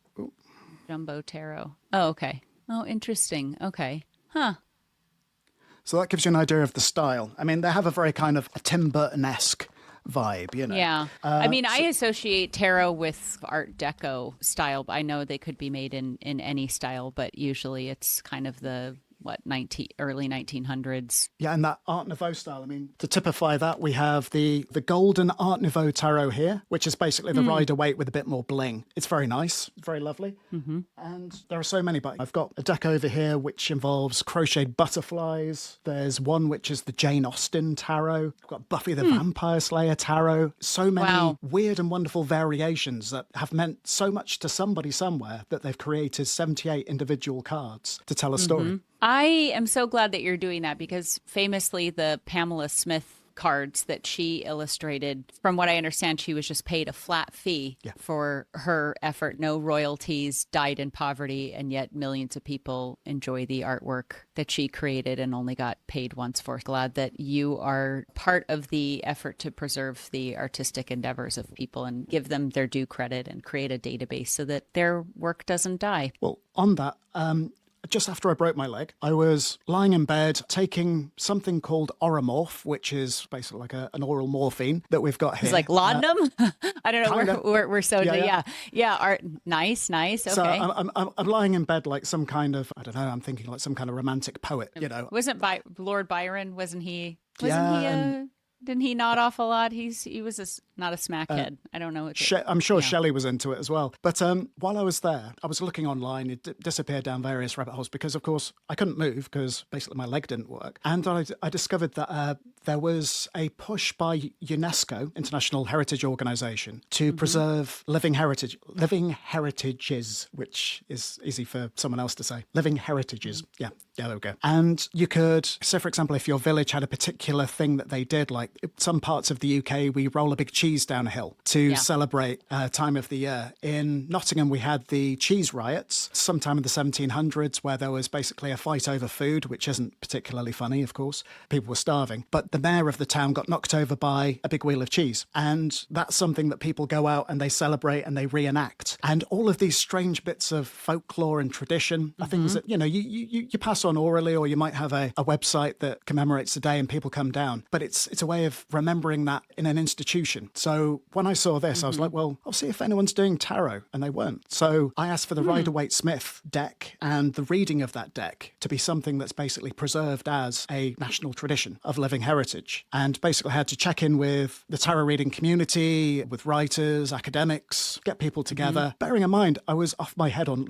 Jumbo Tarot. Oh, okay. Oh, interesting. Okay. Huh. So that gives you an idea of the style. I mean, they have a very kind of a Tim Burton-esque vibe, you know. Yeah. I mean, I associate tarot with Art Deco style. I know they could be made in any style, but usually it's kind of the early 1900s. Yeah, and that Art Nouveau style. I mean, to typify that, we have the golden Art Nouveau tarot here, which is basically the Rider-Waite with a bit more bling. It's very nice, very lovely. And there are so many, but I've got a deck over here which involves crocheted butterflies. There's one which is the Jane Austen Tarot. I've got Buffy the Vampire Slayer Tarot. So many weird and wonderful variations that have meant so much to somebody somewhere that they've created 78 individual cards to tell a story. I am so glad that you're doing that, because famously the Pamela Smith cards that she illustrated, from what I understand, she was just paid a flat fee for her effort, no royalties, died in poverty, and yet millions of people enjoy the artwork that she created and only got paid once for. Glad that you are part of the effort to preserve the artistic endeavors of people and give them their due credit and create a database so that their work doesn't die. Well, on that, just after I broke my leg, I was lying in bed taking something called Oromorph, which is basically like an oral morphine that we've got here. It's like laudanum? I don't know. We're so... Yeah. Nice. Okay. So I'm lying in bed like some kind of, I don't know, I'm thinking like some kind of romantic poet, you know. Wasn't Lord Byron, wasn't he... Yeah, didn't he nod off a lot? He was not a smackhead. I don't know. I'm sure Shelley was into it as well. But while I was there, I was looking online. It disappeared down various rabbit holes because, of course, I couldn't move because basically my leg didn't work. And I discovered that there was a push by UNESCO, International Heritage Organization, to preserve living heritages, which is easy for someone else to say. Living heritages. Yeah, there we go. And you could, say, for example, if your village had a particular thing that they did, like some parts of the UK, we roll a big cheese down a hill to celebrate time of the year. In Nottingham, we had the cheese riots sometime in the 1700s, where there was basically a fight over food, which isn't particularly funny, of course. People were starving. But the mayor of the town got knocked over by a big wheel of cheese. And that's something that people go out and they celebrate and they reenact. And all of these strange bits of folklore and tradition are things that, you know, you pass on orally, or you might have a website that commemorates the day and people come down. But it's a way of remembering that in an institution. So when I saw this, I was like, well, I'll see if anyone's doing tarot. And they weren't. So I asked for the Rider-Waite-Smith deck and the reading of that deck to be something that's basically preserved as a national tradition of living heritage. And basically had to check in with the tarot reading community, with writers, academics, get people together. Bearing in mind, I was off my head on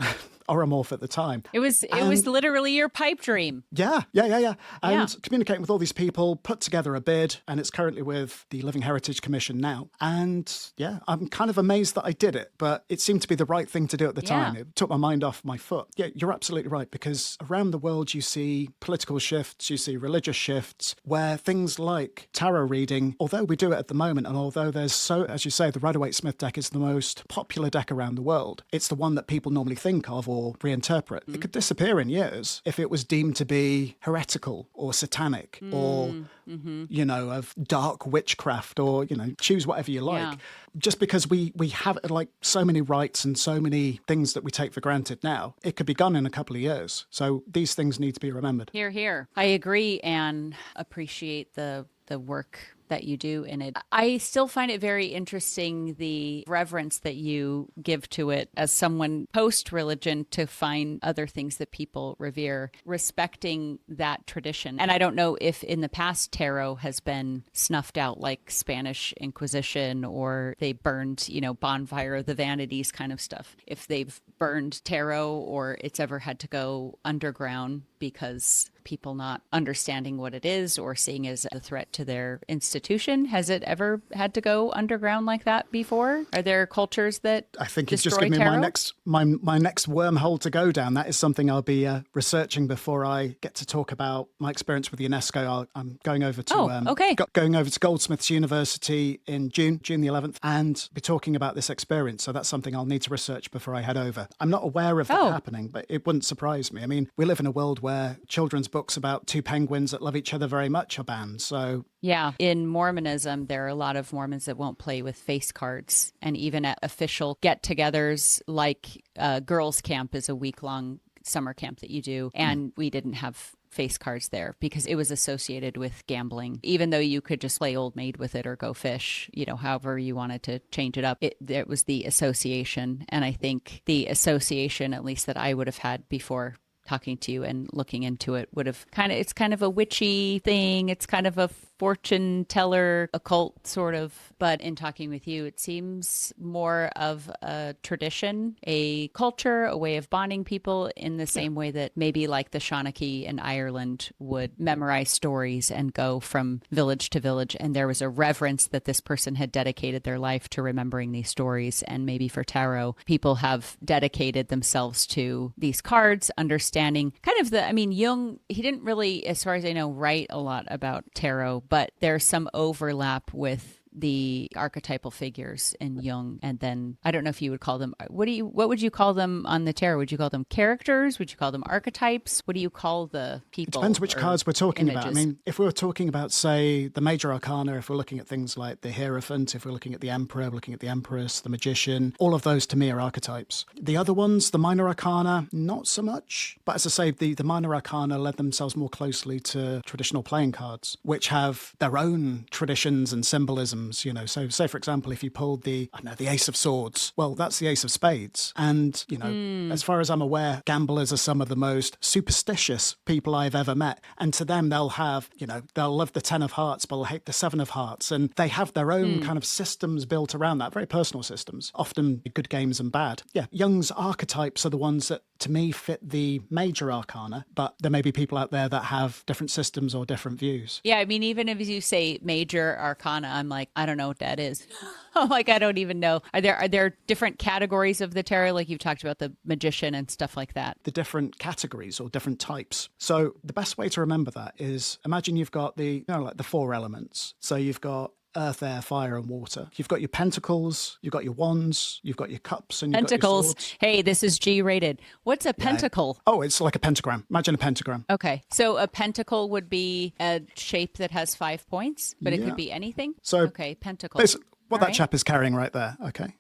oromorph at the time. It was literally your pipe dream. Yeah. And Yeah. communicating with all these people, put together a bid, and it's currently with the Living Heritage Commission now. And yeah, I'm kind of amazed that I did it, but it seemed to be the right thing to do at the time. It took my mind off my foot. Yeah, you're absolutely right, because around the world you see political shifts, you see religious shifts, where things like tarot reading, although we do it at the moment, and although there's so, as you say, the Rider-Waite-Smith deck is the most popular deck around the world, it's the one that people normally think of or reinterpret. It could disappear in years if it was deemed to be heretical or satanic or, you know, of dark witchcraft, or, you know, choose whatever you like. Yeah. Just because we have like so many rights and so many things that we take for granted now, it could be gone in a couple of years. So these things need to be remembered. Hear, hear. I agree and appreciate the work that you do in it. I still find it very interesting, the reverence that you give to it as someone post-religion, to find other things that people revere, respecting that tradition. And I don't know if in the past tarot has been snuffed out, like Spanish Inquisition, or they burned, you know, Bonfire of the Vanities kind of stuff. If they've burned tarot, or it's ever had to go underground because people not understanding what it is or seeing it as a threat to their institution. Has it ever had to go underground like that before? Are there cultures that I think you've just destroy given me tarot? my next wormhole to go down. That is something I'll be researching before I get to talk about my experience with UNESCO. I'm going over to going over to Goldsmiths University in June the 11th, and be talking about this experience. So that's something I'll need to research before I head over. I'm not aware of that happening, but it wouldn't surprise me. I mean, we live in a world where children's books about two penguins that love each other very much are banned. So yeah, in Mormonism, there are a lot of Mormons that won't play with face cards. And even at official get-togethers, like girls' camp is a week-long summer camp that you do. And we didn't have face cards there because it was associated with gambling. Even though you could just play Old Maid with it or go fish, you know, however you wanted to change it up, it was the association. And I think the association, at least that I would have had before talking to you and looking into it, would have it's kind of a witchy thing. It's kind of a fortune teller, occult sort of. But in talking with you, it seems more of a tradition, a culture, a way of bonding people in the same way that maybe like the Shanachie in Ireland would memorize stories and go from village to village. And there was a reverence that this person had dedicated their life to remembering these stories. And maybe for tarot, people have dedicated themselves to these cards, understanding kind of Jung, he didn't really, as far as I know, write a lot about tarot, but there's some overlap with the archetypal figures in Jung. And then I don't know if you would call them, what would you call them on the tarot? Would you call them characters? Would you call them archetypes? What do you call the people? It depends which cards we're talking images? about. I mean, if we were talking about, say, the major arcana, if we're looking at things like the Hierophant, if we're looking at the Emperor, we're looking at the Empress, the Magician, all of those to me are archetypes. The other ones, the minor arcana, not so much. But as I say, the minor arcana led themselves more closely to traditional playing cards, which have their own traditions and symbolism. You know, so say for example, if you pulled the Ace of Swords, well, that's the Ace of Spades. And, you know, as far as I'm aware, gamblers are some of the most superstitious people I've ever met. And to them, they'll have, you know, they'll love the 10 of Hearts, but they'll hate the 7 of Hearts. And they have their own kind of systems built around that, very personal systems, often good games and bad. Yeah, Jung's archetypes are the ones that, to me, fit the major arcana, but there may be people out there that have different systems or different views. Yeah, I mean, even if you say major arcana, I'm like, I don't know what that is. I'm like, I don't even know. Are there different categories of the tarot? Like you've talked about the Magician and stuff like that. The different categories or different types. So the best way to remember that is, imagine you've got like the 4 elements. So you've got earth, air, fire, and water. You've got your pentacles, you've got your wands, you've got your cups, and you've got your swords. Hey, this is G-rated. What's a pentacle? Oh, it's like a pentagram. Imagine a pentagram. Okay. So a pentacle would be a shape that has 5 points, but it could be anything? So okay, pentacle. What that chap is carrying right there, okay?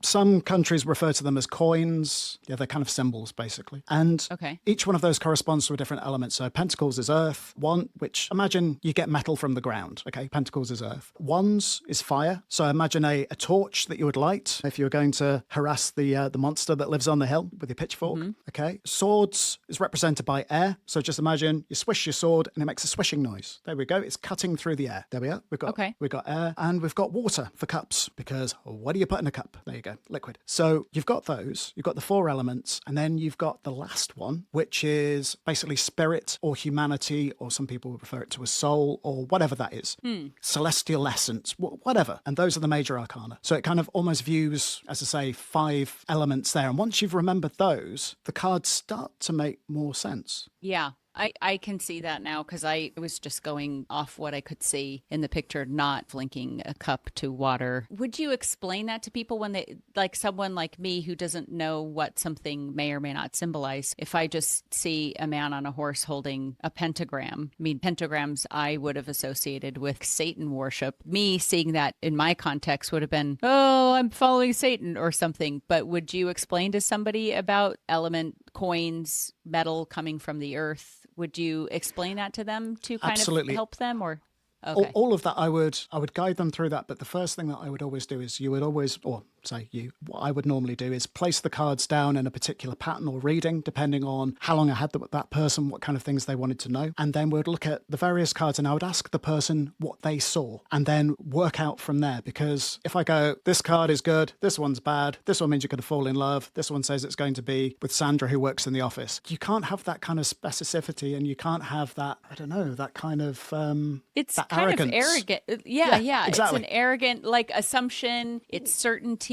Some countries refer to them as coins. Yeah, they're kind of symbols, basically. And each one of those corresponds to a different element. So pentacles is earth, which imagine you get metal from the ground, okay? Pentacles is earth. Wands is fire. So imagine a torch that you would light if you were going to harass the monster that lives on the hill with your pitchfork, okay? Swords is represented by air. So just imagine you swish your sword and it makes a swishing noise. There we go. It's cutting through the air. There we are. We've got air, and we've got water for cups, because what do you put in a cup? There you go, liquid. So you've got those, you've got the 4 elements, and then you've got the last one, which is basically spirit or humanity, or some people would refer it to as soul, or whatever that is. Celestial essence, whatever. And those are the major arcana. So it kind of almost views, as I say, 5 elements there. And once you've remembered those, the cards start to make more sense. Yeah. I can see that now because I was just going off what I could see in the picture, not linking a cup to water. Would you explain that to people when they, like someone like me who doesn't know what something may or may not symbolize? If I just see a man on a horse holding a pentagram, I mean, pentagrams I would have associated with Satan worship. Me seeing that in my context would have been, oh, I'm following Satan or something. But would you explain to somebody about element coins, metal coming from the earth? Would you explain that to them to kind Absolutely. of help them, or? Okay. All of that, I would guide them through that. But the first thing that I would always do is what I would normally do is place the cards down in a particular pattern or reading, depending on how long I had that person, what kind of things they wanted to know. And then we'd look at the various cards and I would ask the person what they saw and then work out from there. Because if I go, this card is good, this one's bad, this one means you're going to fall in love, this one says it's going to be with Sandra who works in the office. You can't have that kind of specificity and you can't have that, I don't know, that kind of it's that kind arrogance. of arrogant. Yeah, exactly. It's an arrogant like assumption. It's certainty.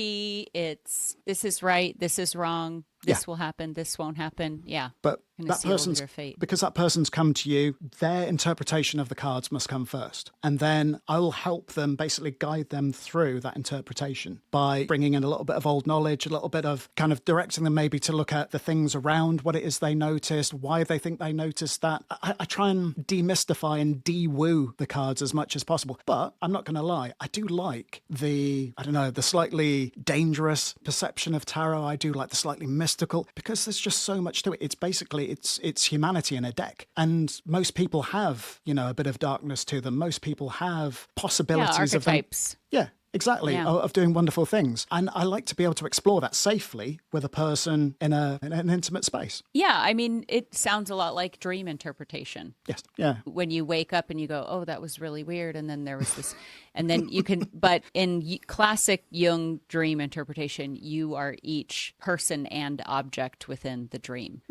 It's this is right. This is wrong. This will happen. This won't happen. Yeah. But Kind that person's, because that person's come to you, their interpretation of the cards must come first. And then I will help them basically guide them through that interpretation by bringing in a little bit of old knowledge, a little bit of kind of directing them maybe to look at the things around what it is they noticed, why they think they noticed that. I try and demystify and de-woo the cards as much as possible. But I'm not going to lie, I do like the slightly dangerous perception of tarot. I do like the slightly mystical, because there's just so much to it. It's basically, it's humanity in a deck. And most people have, a bit of darkness to them. Most people have possibilities of them. Archetypes. Yeah. Exactly, of doing wonderful things. And I like to be able to explore that safely with a person in an intimate space. Yeah, I mean, it sounds a lot like dream interpretation. Yes, yeah. When you wake up and you go, oh, that was really weird. And then there was this, and then you can, but in classic Jung dream interpretation, you are each person and object within the dream.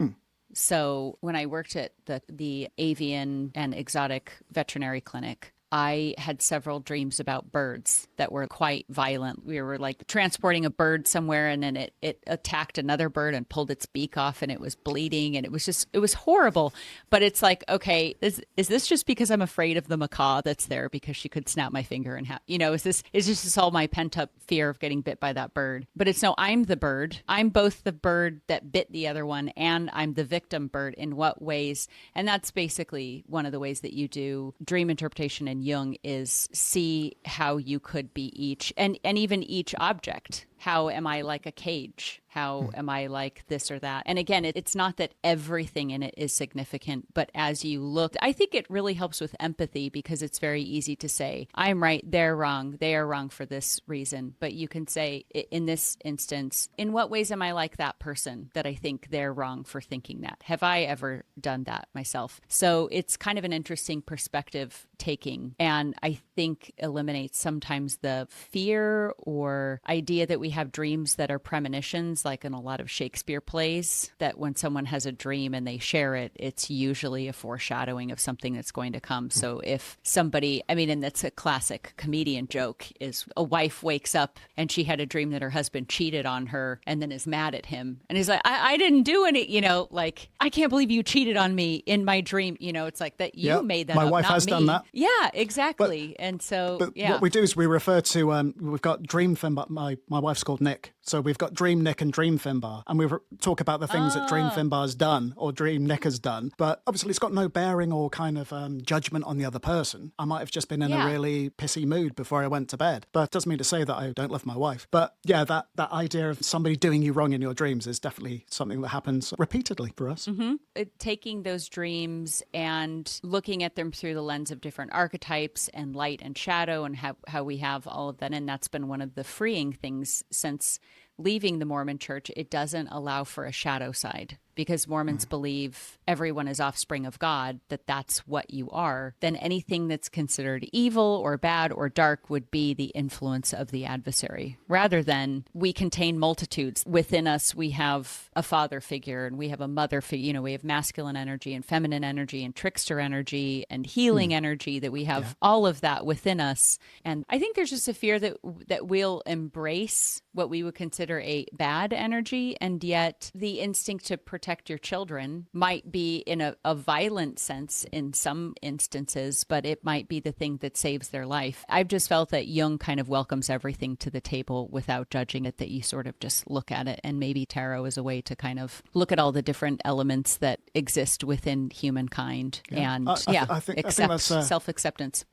So when I worked at the avian and exotic veterinary clinic, I had several dreams about birds that were quite violent. We were like transporting a bird somewhere and then it attacked another bird and pulled its beak off and it was bleeding and it was horrible. But it's like, okay, is this just because I'm afraid of the macaw that's there because she could snap my finger and is this all my pent up fear of getting bit by that bird? But it's no, I'm the bird. I'm both the bird that bit the other one and I'm the victim bird. In what ways? And that's basically one of the ways that you do dream interpretation and Jung is see how you could be each and even each object. How am I like a cage? How am I like this or that? And again, it's not that everything in it is significant, but as you look, I think it really helps with empathy because it's very easy to say, I'm right, they're wrong, they are wrong for this reason. But you can say, in this instance, in what ways am I like that person that I think they're wrong for thinking that? Have I ever done that myself? So it's kind of an interesting perspective taking, and I think eliminates sometimes the fear or idea that we have dreams that are premonitions, like in a lot of Shakespeare plays, that when someone has a dream and they share it, it's usually a foreshadowing of something that's going to come. So if somebody, and that's a classic comedian joke, is a wife wakes up and she had a dream that her husband cheated on her and then is mad at him. And he's like, I didn't do any, like, I can't believe you cheated on me in my dream. It's like that you made that my up, wife not has me. done that. Yeah, exactly. But what we do is we refer to, we've got Dream Finbarre, my wife's called Nick. So we've got Dream Nick and Dream Finbarre, and we talk about the things that Dream Finbarre's done or Dream Nick has done. But obviously it's got no bearing or kind of judgment on the other person. I might have just been in a really pissy mood before I went to bed. But it doesn't mean to say that I don't love my wife. But yeah, that idea of somebody doing you wrong in your dreams is definitely something that happens repeatedly for us. Mm-hmm. Taking those dreams and looking at them through the lens of different archetypes and light and shadow and how we have all of that. And that's been one of the freeing things since leaving the Mormon church, it doesn't allow for a shadow side. Because Mormons believe everyone is offspring of God, that that's what you are, then anything that's considered evil or bad or dark would be the influence of the adversary, rather than we contain multitudes. Within us, we have a father figure and we have a mother figure. You know, we have masculine energy and feminine energy and trickster energy and healing energy, that we have all of that within us. And I think there's just a fear that we'll embrace what we would consider a bad energy, and yet the instinct to protect your children might be in a violent sense in some instances, but it might be the thing that saves their life. I've just felt that Jung kind of welcomes everything to the table without judging it, that you sort of just look at it, and maybe tarot is a way to kind of look at all the different elements that exist within humankind and I think that's self-acceptance.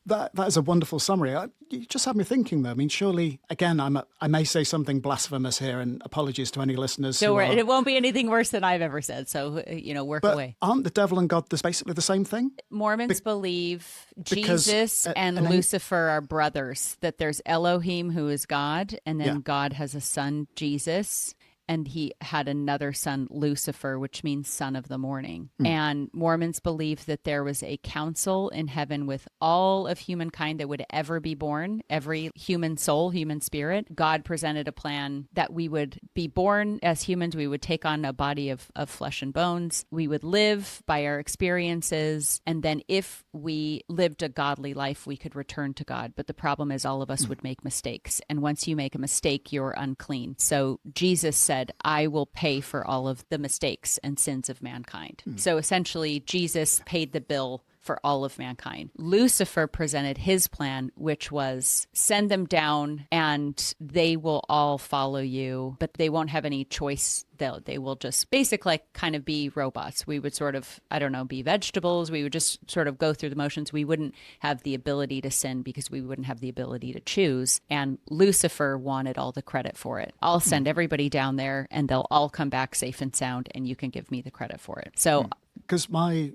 That is a wonderful summary. You just had me thinking, though. I mean, surely, again, I may say something blasphemous here, and apologies to any listeners. So it won't be anything worse than I've ever said. So, work away. Aren't the devil and God basically the same thing? Mormons believe Jesus and Lucifer are brothers, that there's Elohim, who is God, and then God has a son, Jesus. And he had another son, Lucifer, which means son of the morning. And Mormons believe that there was a council in heaven with all of humankind that would ever be born, every human soul, human spirit. God presented a plan that we would be born as humans. We would take on a body of flesh and bones. We would live by our experiences. And then if we lived a godly life, we could return to God. But the problem is all of us would make mistakes. And once you make a mistake, you're unclean. So Jesus said, I will pay for all of the mistakes and sins of mankind. So essentially, Jesus paid the bill for all of mankind. Lucifer presented his plan, which was send them down and they will all follow you, but they won't have any choice. They will just basically kind of be robots. We would sort of, be vegetables. We would just sort of go through the motions. We wouldn't have the ability to sin because we wouldn't have the ability to choose. And Lucifer wanted all the credit for it. I'll send everybody down there and they'll all come back safe and sound, and you can give me the credit for it. So, because my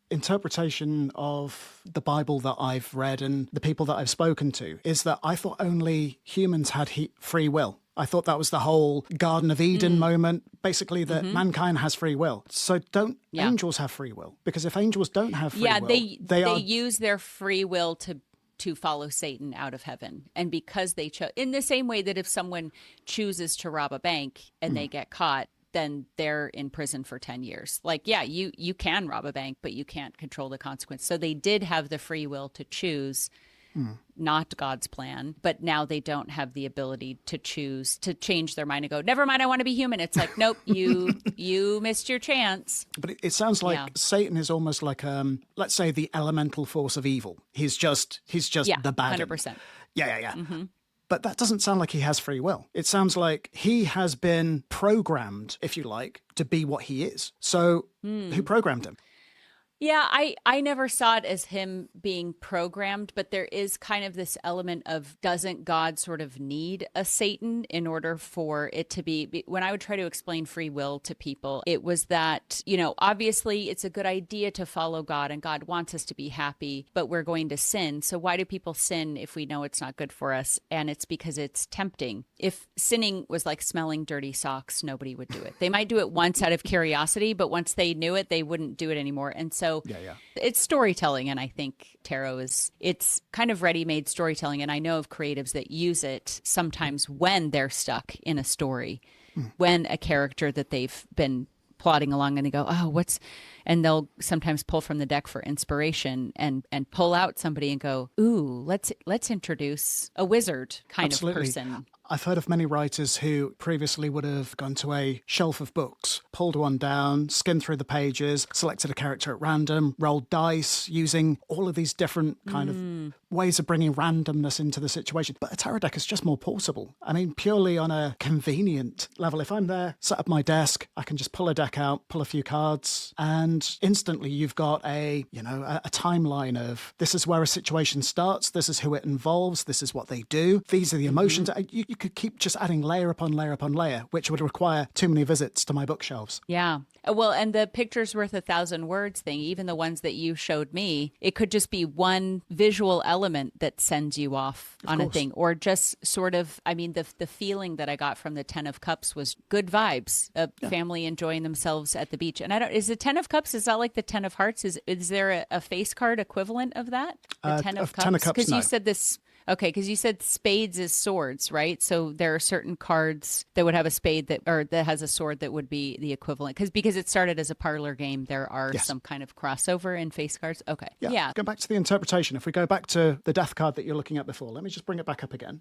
interpretation of the Bible that I've read and the people that I've spoken to is that I thought only humans had free will. I thought that was the whole Garden of Eden moment, basically that mankind has free will. So don't angels have free will? Because if angels don't have free will, they use their free will to follow Satan out of heaven. And because they chose, in the same way that if someone chooses to rob a bank and they get caught, then they're in prison for 10 years. Like, you can rob a bank, but you can't control the consequence. So they did have the free will to choose not God's plan, but now they don't have the ability to choose to change their mind and go, never mind, I want to be human. It's like, nope, you missed your chance. But it sounds like Satan is almost like, let's say, the elemental force of evil. He's just the bad. 100%. Yeah. But that doesn't sound like he has free will. It sounds like he has been programmed, if you like, to be what he is. So who programmed him? Yeah, I never saw it as him being programmed, but there is kind of this element of, doesn't God sort of need a Satan in order for it to be, when I would try to explain free will to people, it was that, obviously it's a good idea to follow God and God wants us to be happy, but we're going to sin. So why do people sin if we know it's not good for us? And it's because it's tempting. If sinning was like smelling dirty socks, nobody would do it. They might do it once out of curiosity, but once they knew it, they wouldn't do it anymore. And so it's storytelling. And I think tarot it's kind of ready-made storytelling. And I know of creatives that use it sometimes when they're stuck in a story, when a character that they've been plodding along and they go, and they'll sometimes pull from the deck for inspiration and pull out somebody and go, ooh, let's introduce a wizard kind of person. I've heard of many writers who previously would have gone to a shelf of books, pulled one down, skimmed through the pages, selected a character at random, rolled dice, using all of these different kind of ways of bringing randomness into the situation. But a tarot deck is just more portable. I mean, purely on a convenient level. If I'm there, set up my desk, I can just pull a deck out, pull a few cards, and instantly you've got a timeline of, this is where a situation starts, this is who it involves, this is what they do, these are the emotions. You could keep just adding layer upon layer upon layer, which would require too many visits to my bookshelves. Yeah. Well, and the picture's worth 1,000 words thing, even the ones that you showed me, it could just be one visual element that sends you off on a thing, or just sort of, I mean, the feeling that I got from the 10 of Cups was good vibes, a family enjoying themselves at the beach. And I don't, is the 10 of Cups, is that like the 10 of Hearts? Is there a face card equivalent of that? The 10 of Cups? 10 of Cups, because no. you said this. Okay, because you said spades is swords, right? So there are certain cards that would have a spade that has a sword that would be the equivalent. Because it started as a parlor game, there are some kind of crossover in face cards. Okay, yeah. Go back to the interpretation. If we go back to the death card that you're looking at before, let me just bring it back up again.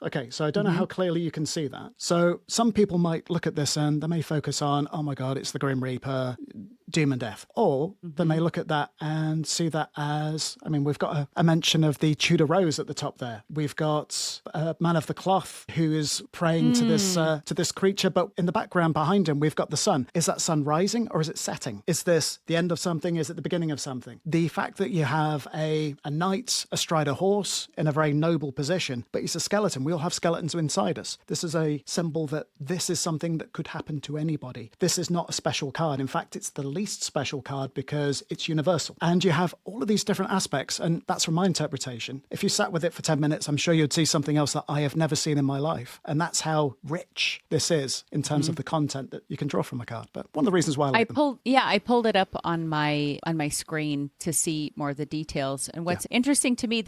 Okay, so I don't know how clearly you can see that. So some people might look at this and they may focus on, oh my God, it's the Grim Reaper, doom and death. Or they may look at that and see that as, I mean, we've got a mention of the Tudor Rose at the top there. We've got a man of the cloth who is praying to this creature, but in the background behind him, we've got the sun. Is that sun rising or is it setting? Is this the end of something? Is it the beginning of something? The fact that you have a knight astride a horse in a very noble position, but he's a skeleton. We all have skeletons inside us. This is a symbol that this is something that could happen to anybody. This is not a special card. In fact, it's the least special card because it's universal. And you have all of these different aspects, and that's from my interpretation. If you sat with it for 10 minutes, I'm sure you'd see something else that I have never seen in my life. And that's how rich this is in terms of the content that you can draw from a card. But one of the reasons why I like them. I pulled it up on my screen to see more of the details. And what's interesting to me,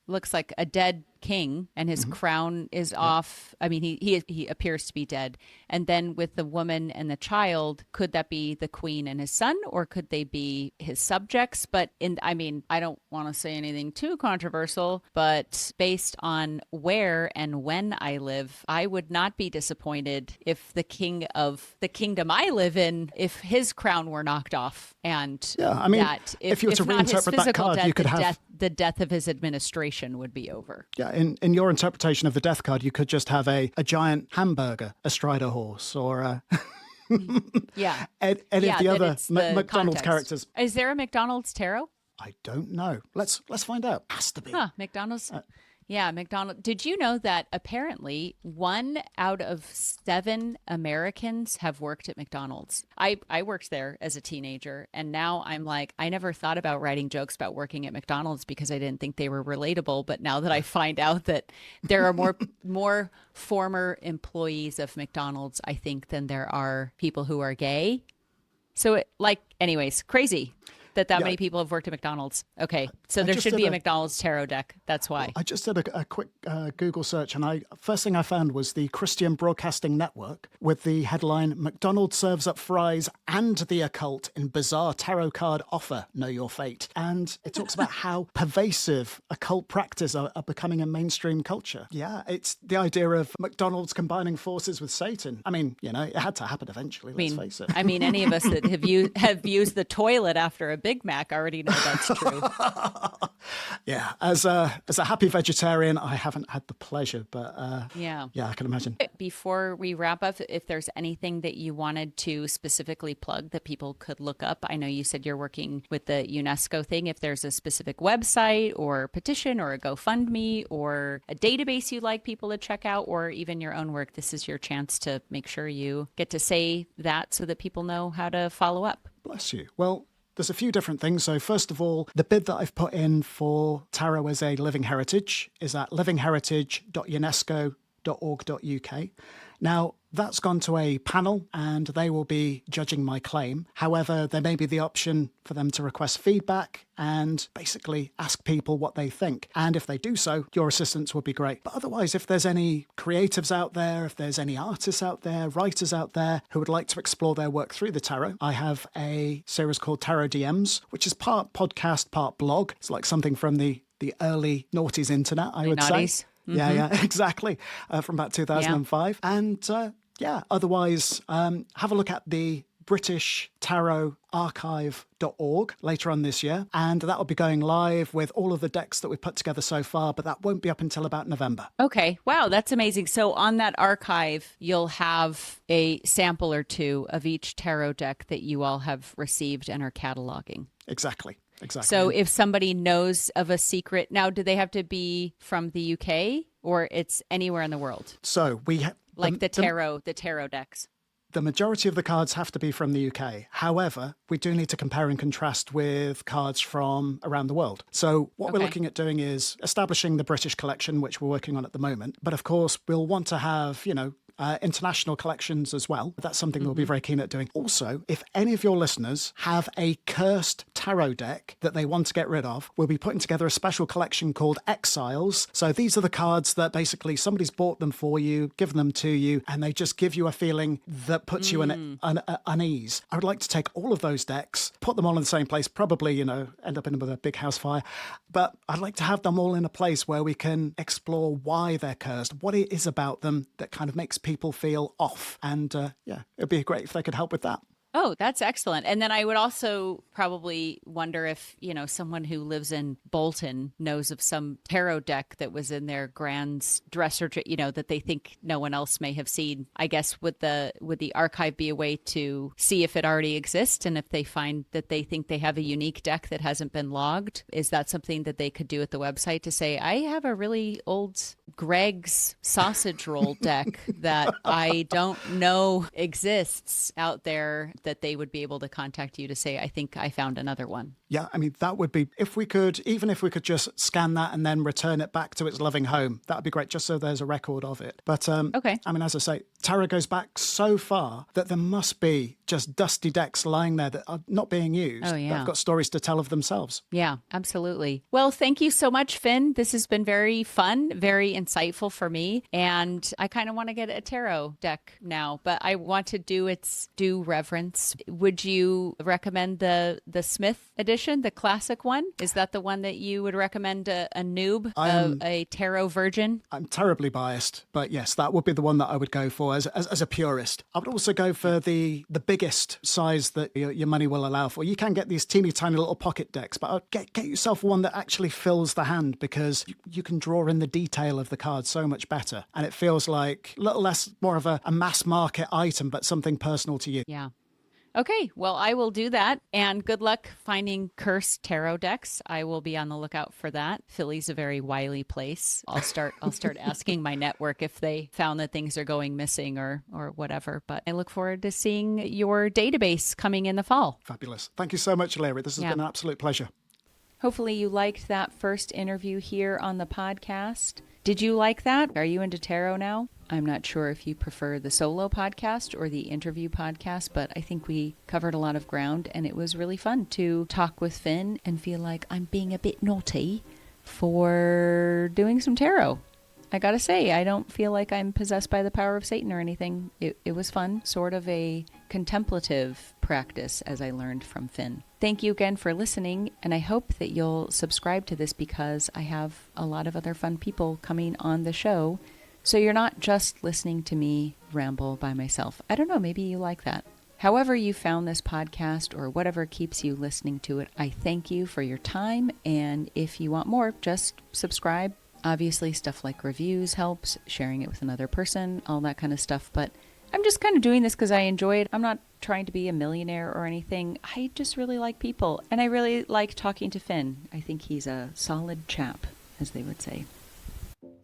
looks like a dead king and his crown is off. I mean, he appears to be dead. And then with the woman and the child, could that be the queen and his son, or could they be his subjects? But I don't want to say anything too controversial, but based on where and when I live, I would not be disappointed if the king of the kingdom I live in, if his crown were knocked off. And that if you were to reinterpret that card, you could have the death of his administration would be over. Yeah, in your interpretation of the death card, you could just have a giant hamburger astride a horse, or any of the other McDonald's characters. Is there a McDonald's tarot? I don't know. Let's find out. Has to be. McDonald's. McDonald's. Did you know that apparently 1 out of 7 Americans have worked at McDonald's? I worked there as a teenager, and now I'm like, I never thought about writing jokes about working at McDonald's because I didn't think they were relatable. But now that I find out that there are more former employees of McDonald's, I think, than there are people who are gay. So anyways, crazy that many people have worked at McDonald's. Okay, so there should be a McDonald's tarot deck. That's why. I just did a quick Google search, and first thing I found was the Christian Broadcasting Network with the headline, McDonald's serves up fries and the occult in bizarre tarot card offer, know your fate. And it talks about how pervasive occult practice are becoming a mainstream culture. Yeah, it's the idea of McDonald's combining forces with Satan. I mean, it had to happen eventually, let's face it. I mean, any of us that have used the toilet after a Big Mac already know that's true. Yeah, as a happy vegetarian, I haven't had the pleasure, but I can imagine. Before we wrap up, if there's anything that you wanted to specifically plug that people could look up, I know you said you're working with the UNESCO thing. If there's a specific website or petition or a GoFundMe or a database you'd like people to check out, or even your own work, this is your chance to make sure you get to say that so that people know how to follow up. Bless you. Well, there's a few different things. So first of all, the bid that I've put in for tarot as a living heritage is at livingheritage.unesco.org.uk. Now, that's gone to a panel and they will be judging my claim. However, there may be the option for them to request feedback and basically ask people what they think. And if they do so, your assistance would be great. But otherwise, if there's any creatives out there, if there's any artists out there, writers out there who would like to explore their work through the tarot, I have a series called Tarot DMs, which is part podcast, part blog. It's like something from the early noughties internet, I would say. Mm-hmm. Yeah, exactly. From about 2005. Yeah. And otherwise, have a look at the British Tarot Archive.org later on this year. And that will be going live with all of the decks that we've put together so far, but that won't be up until about November. Okay. Wow, that's amazing. So on that archive, you'll have a sample or two of each tarot deck that you all have received and are cataloging. Exactly. So if somebody knows of a secret, now do they have to be from the UK or it's anywhere in the world? So we the tarot decks. The majority of the cards have to be from the UK. However, we do need to compare and contrast with cards from around the world. So what we're looking at doing is establishing the British collection, which we're working on at the moment. But of course, we'll want to have, international collections as well. That's something we'll be very keen at doing. Also, if any of your listeners have a cursed tarot deck that they want to get rid of, we'll be putting together a special collection called Exiles. So these are the cards that basically somebody's bought them for you, given them to you, and they just give you a feeling that puts you in unease. I would like to take all of those decks, put them all in the same place, probably, end up in a big house fire. But I'd like to have them all in a place where we can explore why they're cursed, what it is about them that kind of makes people feel off. And it'd be great if they could help with that. Oh, that's excellent. And then I would also probably wonder if, someone who lives in Bolton knows of some tarot deck that was in their grand's dresser, that they think no one else may have seen. I guess would the archive be a way to see if it already exists? And if they find that they think they have a unique deck that hasn't been logged, is that something that they could do at the website to say, I have a really old Greg's sausage roll deck that I don't know exists out there, that they would be able to contact you to say, I think I found another one. Yeah, I mean, that would be, if we could just scan that and then return it back to its loving home, that would be great, just so there's a record of it. But, okay. I mean, as I say, tarot goes back so far that there must be just dusty decks lying there that are not being used. Oh, yeah. That have got stories to tell of themselves. Yeah, absolutely. Well, thank you so much, Finn. This has been very fun, very insightful for me. And I kind of want to get a tarot deck now, but I want to do its due reverence. Would you recommend the Smith edition, the classic one? Is that the one that you would recommend a noob, a tarot virgin? I'm terribly biased, but yes, that would be the one that I would go for as a purist. I would also go for the biggest size that your money will allow for. You can get these teeny tiny little pocket decks, but get yourself one that actually fills the hand, because you can draw in the detail of the card so much better. And it feels like a little less, more of a mass market item, but something personal to you. Yeah. Okay, well, I will do that. And good luck finding cursed tarot decks. I will be on the lookout for that. Philly's a very wily place. I'll start asking my network if they found that things are going missing or whatever. But I look forward to seeing your database coming in the fall. Fabulous. Thank you so much, Leah. This has been an absolute pleasure. Hopefully you liked that first interview here on the podcast. Did you like that? Are you into tarot now? I'm not sure if you prefer the solo podcast or the interview podcast, but I think we covered a lot of ground, and it was really fun to talk with Finn and feel like I'm being a bit naughty for doing some tarot. I gotta say, I don't feel like I'm possessed by the power of Satan or anything. It was fun, sort of a contemplative practice, as I learned from Finn. Thank you again for listening, and I hope that you'll subscribe to this, because I have a lot of other fun people coming on the show, so you're not just listening to me ramble by myself. I don't know, maybe you like that. However you found this podcast, or whatever keeps you listening to it, I thank you for your time, and if you want more, just subscribe. Obviously, stuff like reviews helps, sharing it with another person, all that kind of stuff. But I'm just kind of doing this because I enjoy it. I'm not trying to be a millionaire or anything. I just really like people. And I really like talking to Finn. I think he's a solid chap, as they would say.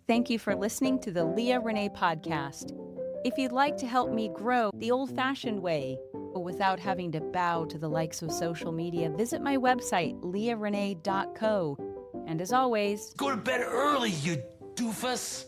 Thank you for listening to the Leah Renee podcast. If you'd like to help me grow the old-fashioned way, without having to bow to the likes of social media, visit my website, leahrenee.co. And as always, Go to bed early, you doofus.